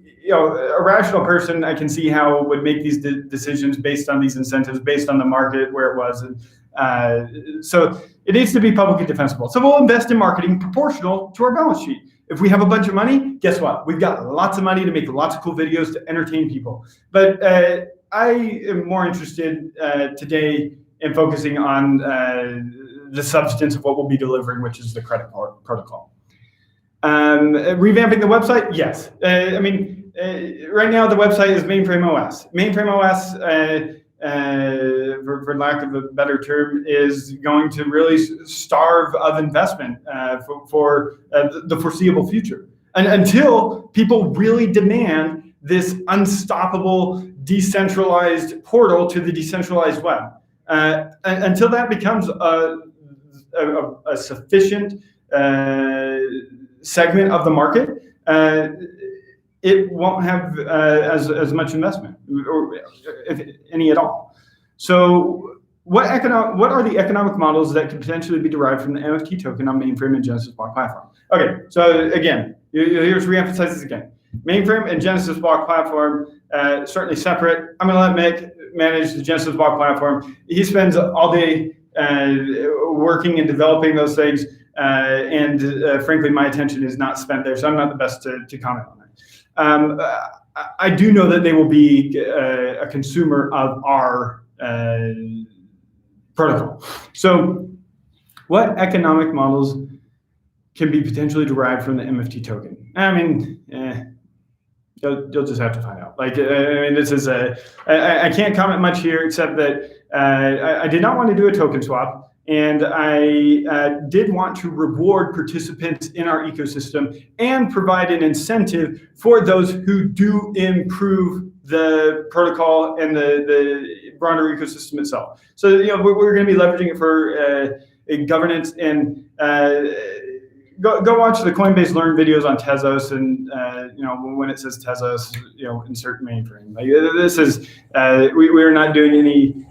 rational person, I can see how would make these decisions based on these incentives, based on the market where it was. And so it needs to be publicly defensible. So we'll invest in marketing proportional to our balance sheet. If we have a bunch of money, guess what? We've got lots of money to make lots of cool videos to entertain people. But I am more interested today in focusing on the substance of what we'll be delivering, which is the credit protocol. Revamping the website? Yes. Right now the website is Mainframe OS. Mainframe OS, for lack of a better term, is going to really starve of investment for the foreseeable future. And until people really demand this unstoppable, decentralized portal to the decentralized web. Until that becomes a sufficient segment of the market, it won't have as much investment, or if any at all. So what are the economic models that could potentially be derived from the MFT token on Mainframe and Genesis Block platform? Okay, so again, here's reemphasize this again. Mainframe and Genesis Block platform, certainly separate. I'm gonna let Mick manage the Genesis Block platform. He spends all day working and developing those things, and frankly, my attention is not spent there, so I'm not the best to comment on that. I do know that they will be a consumer of our protocol. So what economic models can be potentially derived from the MFT token? I mean, you'll just have to find out. Like, this is I can't comment much here except that I did not want to do a token swap, and I did want to reward participants in our ecosystem and provide an incentive for those who do improve the protocol and the broader ecosystem itself. So we're going to be leveraging it for governance, and go watch the Coinbase Learn videos on Tezos, and when it says Tezos, insert Mainframe. Like, this is we are not doing any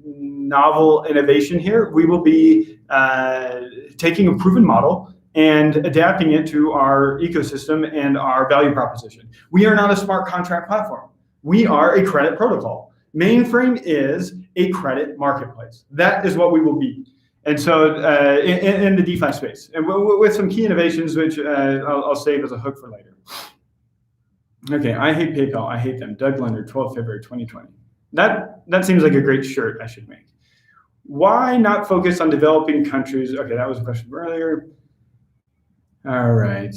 novel innovation here. We will be taking a proven model and adapting it to our ecosystem and our value proposition. We are not a smart contract platform. We are a credit protocol. Mainframe is a credit marketplace. That is what we will be. And so in the DeFi space, and with some key innovations, which I'll save as a hook for later. Okay, I hate PayPal. I hate them. Doug Leonard, 12 February 2020. That seems like a great shirt I should make. Why not focus on developing countries? Okay, that was a question earlier. All right.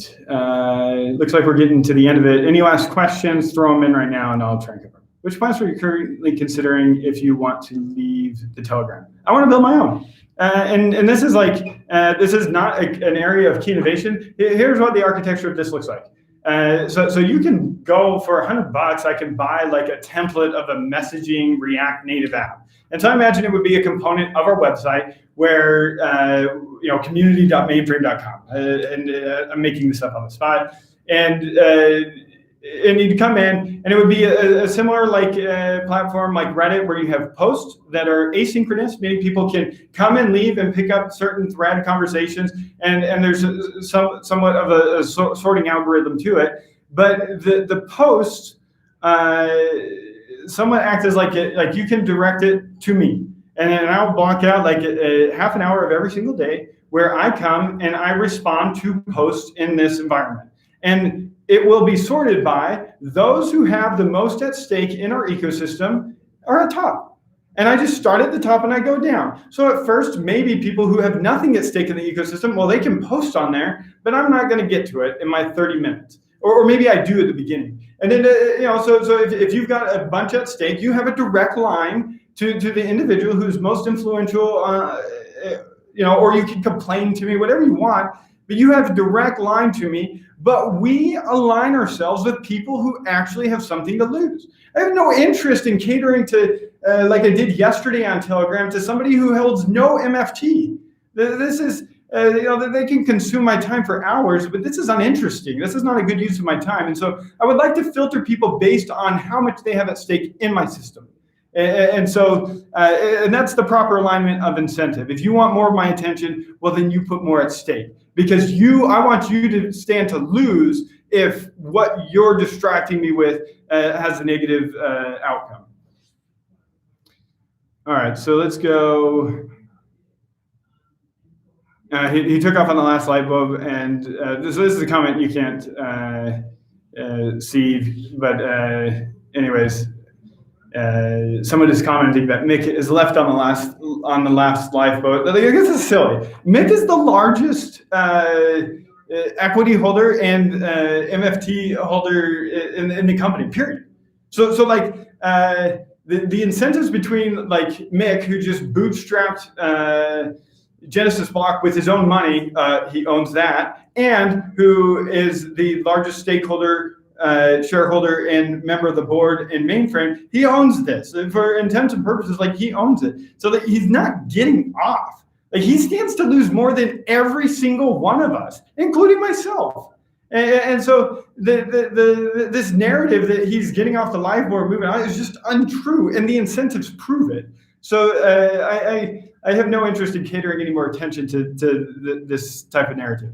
Looks like we're getting to the end of it. Any last questions? Throw them in right now, and I'll try and cover them. Which plans are you currently considering if you want to leave the Telegram? I want to build my own. And this is like, this is not an area of key innovation. Here's what the architecture of this looks like. So you can go for $100. I can buy like a template of a messaging React Native app. And so I imagine it would be a component of our website where, community.mainframe.com. I'm making this up on the spot. And you'd come in, and it would be a similar platform like Reddit, where you have posts that are asynchronous, meaning people can come and leave and pick up certain thread conversations, and there's somewhat of a sorting algorithm to it. But the posts somewhat act as like you can direct it to me, and then I'll block out like a half an hour of every single day where I come and I respond to posts in this environment. And it will be sorted by those who have the most at stake in our ecosystem are at top. And I just start at the top and I go down. So at first, maybe people who have nothing at stake in the ecosystem, well, they can post on there, but I'm not going to get to it in my 30 minutes. Or maybe I do at the beginning. And then, so if you've got a bunch at stake, you have a direct line to the individual who's most influential, or you can complain to me, whatever you want, but you have a direct line to me. But we align ourselves with people who actually have something to lose. I have no interest in catering to, like I did yesterday on Telegram, to somebody who holds no MFT. This is, they can consume my time for hours, but this is uninteresting. This is not a good use of my time. And so I would like to filter people based on how much they have at stake in my system. And that's the proper alignment of incentive. If you want more of my attention, well, then you put more at stake. Because I want you to stand to lose if what you're distracting me with has a negative outcome. All right, so let's go. He took off on the last light bulb, and so this is a comment you can't see, but anyways. Someone is commenting that Mick is left on the last lifeboat. I guess it's silly. Mick is the largest equity holder and MFT holder in the company. Period. So like the incentives between like Mick, who just bootstrapped Genesis Block with his own money, he owns that, and who is the largest stakeholder. Shareholder and member of the board in Mainframe, he owns this. And for intents and purposes, like he owns it. So that he's not getting off. Like he stands to lose more than every single one of us, including myself. And so this narrative that he's getting off the live board moving on is just untrue, and the incentives prove it. So I have no interest in catering any more attention to this type of narrative.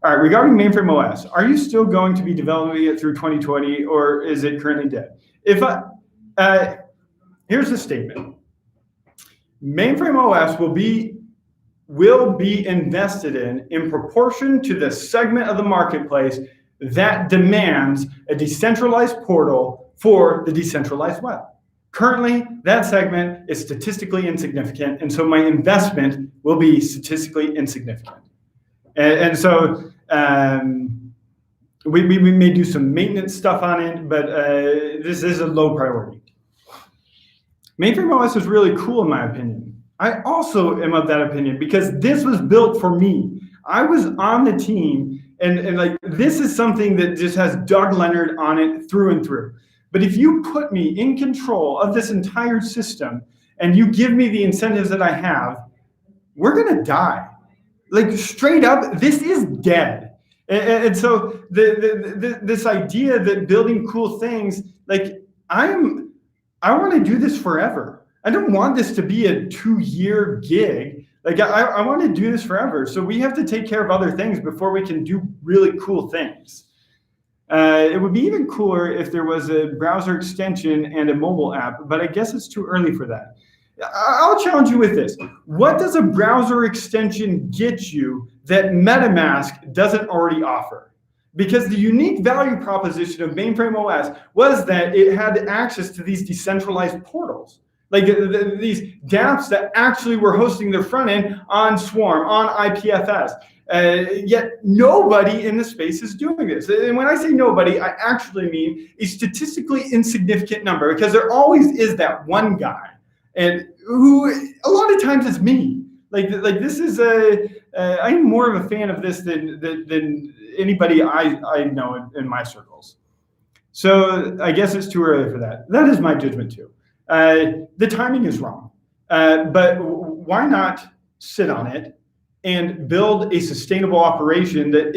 All right, regarding Mainframe OS, are you still going to be developing it through 2020, or is it currently dead? Here's the statement. Mainframe OS will be invested in proportion to the segment of the marketplace that demands a decentralized portal for the decentralized web. Currently, that segment is statistically insignificant, and so my investment will be statistically insignificant. And so we may do some maintenance stuff on it, but this is a low priority. Mainframe OS is really cool in my opinion. I also am of that opinion because this was built for me. I was on the team, and like this is something that just has Doug Leonard on it through and through. But if you put me in control of this entire system and you give me the incentives that I have, we're gonna die. Like straight up, this is dead. And so this idea that building cool things, like I want to do this forever. I don't want this to be a 2-year gig. Like I want to do this forever. So we have to take care of other things before we can do really cool things. It would be even cooler if there was a browser extension and a mobile app, but I guess it's too early for that. I'll challenge you with this. What does a browser extension get you that MetaMask doesn't already offer? Because the unique value proposition of Mainframe OS was that it had access to these decentralized portals, like these dApps that actually were hosting their front end on Swarm, on IPFS. Yet nobody in the space is doing this. And when I say nobody, I actually mean a statistically insignificant number, because there always is that one guy, and who a lot of times is me. Like this is I am more of a fan of this than anybody I know in my circles. So I guess it's too early for that. That is my judgment too. The timing is wrong, but why not sit on it and build a sustainable operation that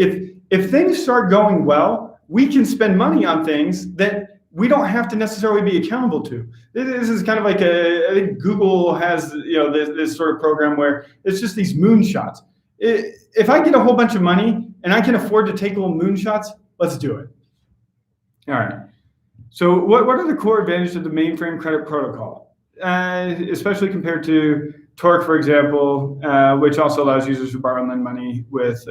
if things start going well, we can spend money on things that we don't have to necessarily be accountable to. This is kind of like I think Google has this sort of program where it's just these moonshots. If I get a whole bunch of money and I can afford to take little moonshots, let's do it. All right. So what are the core advantages of the mainframe credit protocol, especially compared to Torque, for example, which also allows users to borrow and lend money with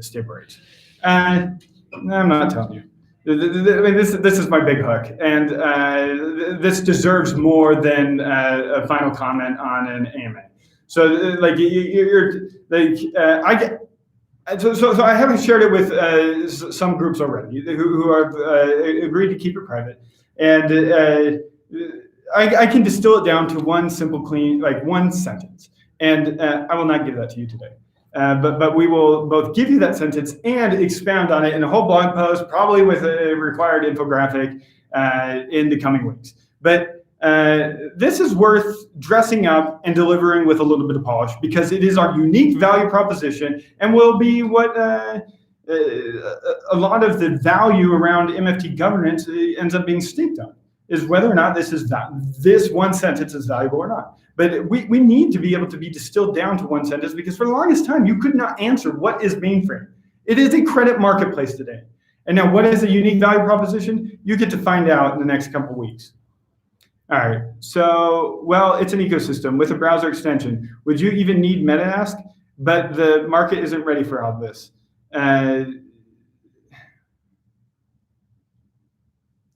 stable rates? I'm not telling you. I mean, this is my big hook, and this deserves more than a final comment on an AMA. So, like, So I haven't shared it with some groups already who have agreed to keep it private, and I can distill it down to one simple, clean, like one sentence, and I will not give that to you today. But we will both give you that sentence and expound on it in a whole blog post, probably with a required infographic in the coming weeks. But this is worth dressing up and delivering with a little bit of polish, because it is our unique value proposition and will be what a lot of the value around MFT governance ends up being staked on, is whether or not this one sentence is valuable or not. But we need to be able to be distilled down to one sentence, because for the longest time, you could not answer what is mainframe. It is a credit marketplace today. And now what is a unique value proposition? You get to find out in the next couple of weeks. All right, so, well, it's an ecosystem with a browser extension. Would you even need MetaMask? But the market isn't ready for all this. Yeah,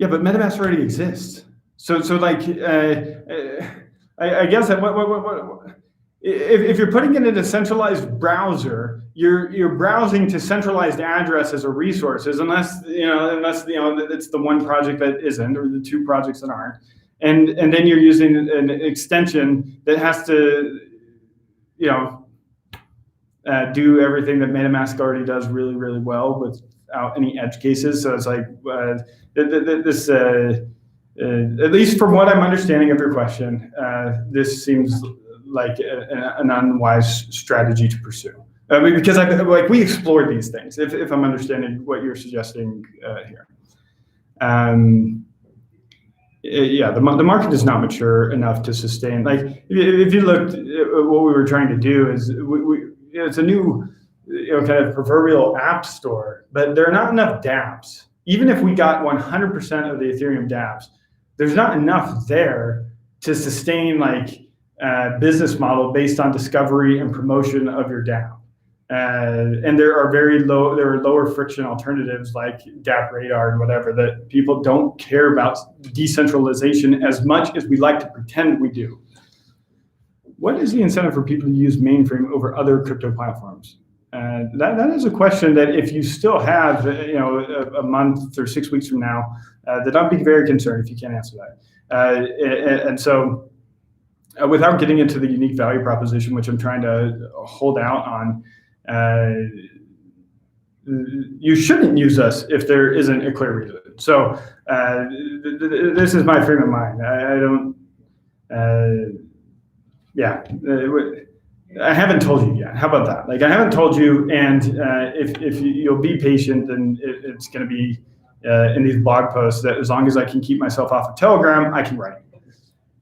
but MetaMask already exists. So like, I guess that if you're putting it in a centralized browser, you're browsing to centralized addresses or resources, unless it's the one project that isn't, or the two projects that aren't. And then you're using an extension that has to, do everything that MetaMask already does really, really well without any edge cases. So it's like this, at least from what I'm understanding of your question, this seems like an unwise strategy to pursue. I mean, because we explored these things, if I'm understanding what you're suggesting here. Yeah, the market is not mature enough to sustain. Like, if you looked at what we were trying to do, is it's a new kind of proverbial app store, but there are not enough dApps. Even if we got 100% of the Ethereum dApps, there's not enough there to sustain like a business model based on discovery and promotion of your dApp. And there are lower friction alternatives like dApp Radar and whatever, that people don't care about decentralization as much as we like to pretend we do. What is the incentive for people to use Mainframe over other crypto platforms? That is a question that, if you still have a month or 6 weeks from now, that I'd be very concerned if you can't answer that. And so without getting into the unique value proposition, which I'm trying to hold out on, you shouldn't use us if there isn't a clear reason. So this is my frame of mind. I haven't told you yet. How about that? Like, I haven't told you, and if you'll be patient, then it's going to be in these blog posts that, as long as I can keep myself off of Telegram, I can write.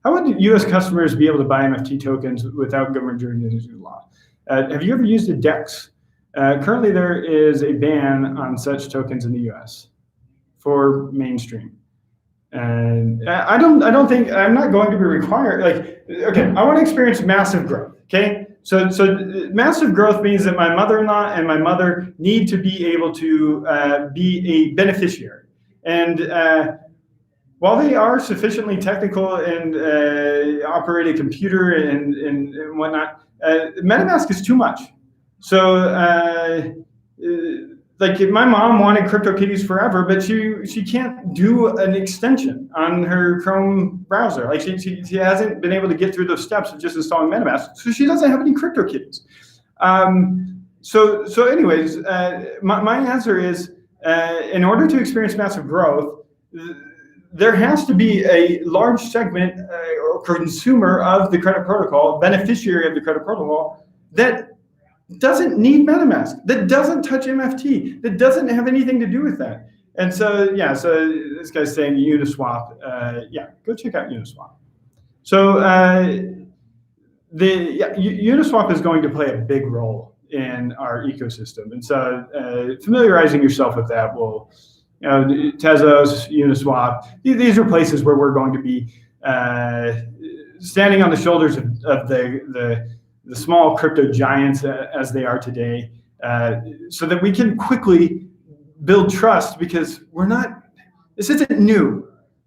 How would U.S. customers be able to buy MFT tokens without government jurisdiction law? Have you ever used a DEX? Currently, there is a ban on such tokens in the U.S. for mainstream. And I don't think, I'm not going to be required. Like, okay, I want to experience massive growth. Okay, so massive growth means that my mother-in-law and my mother need to be able to be a beneficiary. And while they are sufficiently technical and operate a computer and whatnot, MetaMask is too much. So like, if my mom wanted CryptoKitties forever, but she can't do an extension on her Chrome browser. Like, she hasn't been able to get through those steps of just installing MetaMask, so she doesn't have any CryptoKitties. So anyways, my answer is, in order to experience massive growth, there has to be a large segment or consumer of the credit protocol, beneficiary of the credit protocol, that doesn't need MetaMask, that doesn't touch MFT, that doesn't have anything to do with that. And so, yeah, so this guy's saying Uniswap. Yeah, go check out Uniswap. So Uniswap is going to play a big role in our ecosystem. And so familiarizing yourself with that will, Tezos, Uniswap, these are places where we're going to be standing on the shoulders of the small crypto giants as they are today, so that we can quickly build trust, because this isn't new.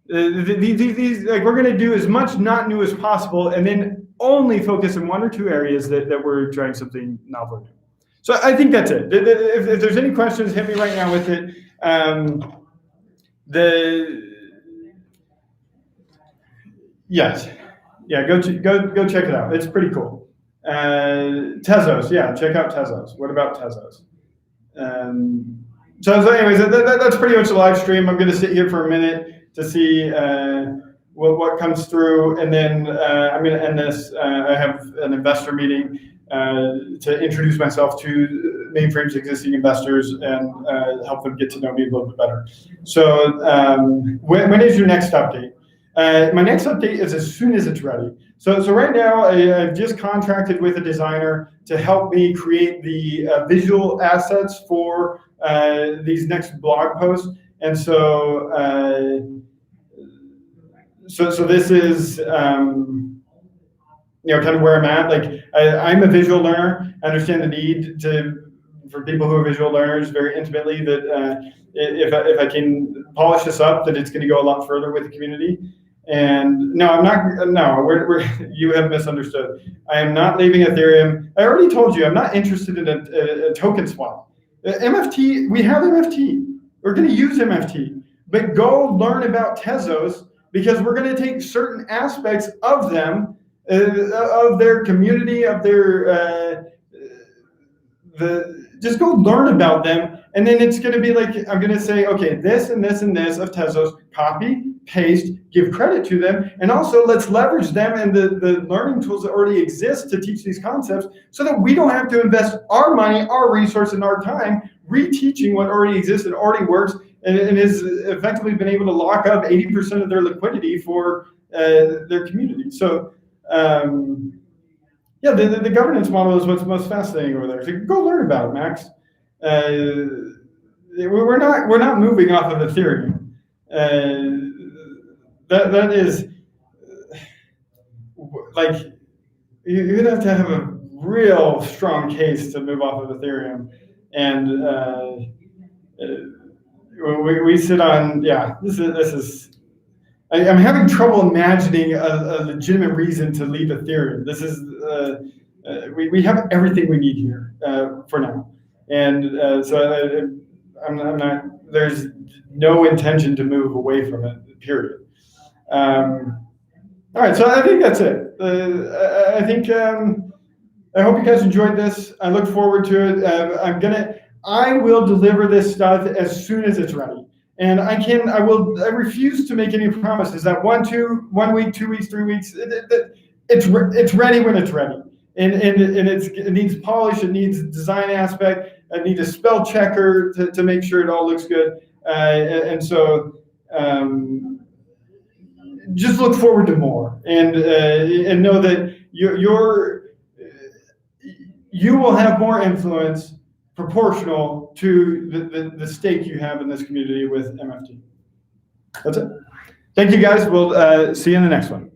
Like, we're going to do as much not new as possible, and then only focus in one or two areas that we're trying something novel new. So I think that's it. If there's any questions, hit me right now with it. Yes, yeah, go check it out. It's pretty cool. Tezos, yeah, check out Tezos. What about Tezos? So anyways, that's pretty much the live stream. I'm going to sit here for a minute to see what comes through, and then I'm going to end this. I have an investor meeting to introduce myself to Mainframe's existing investors and help them get to know me a little bit better. So when is your next update? My next update is as soon as it's ready. So right now, I've just contracted with a designer to help me create the visual assets for these next blog posts. And so this is kind of where I'm at. Like, I'm a visual learner. I understand the need for people who are visual learners very intimately, that if I can polish this up, that it's going to go a lot further with the community. And no, I'm not. No, you have misunderstood. I am not leaving Ethereum. I already told you I'm not interested in a token swap. MFT, we have MFT. We're going to use MFT, but go learn about Tezos, because we're going to take certain aspects of them, of their community, of their just go learn about them, and then it's going to be like, I'm going to say, okay, this and this and this of Tezos, copy, paste, give credit to them, and also let's leverage them and the learning tools that already exist to teach these concepts, so that we don't have to invest our money, our resource, and our time reteaching what already exists and already works, and has effectively been able to lock up 80% of their liquidity for their community. So yeah, the governance model is what's most fascinating over there. So go learn about it, Max. We're not moving off of Ethereum. That is, like, you're gonna have to have a real strong case to move off of Ethereum, and we sit on, yeah. This is. I'm having trouble imagining a legitimate reason to leave Ethereum. This is we have everything we need here for now, and so I'm not. There's no intention to move away from it. Period. All right, so I think that's it. I think I hope you guys enjoyed this. I look forward to it. I will deliver this stuff as soon as it's ready. And I refuse to make any promises that 1 week, 2 weeks, 3 weeks, it's ready when it's ready. And it needs polish, it needs design aspect, it needs a spell checker to make sure it all looks good. And so just look forward to more, and know that you will have more influence proportional to the stake you have in this community with MFT. That's it. Thank you, guys. We'll see you in the next one.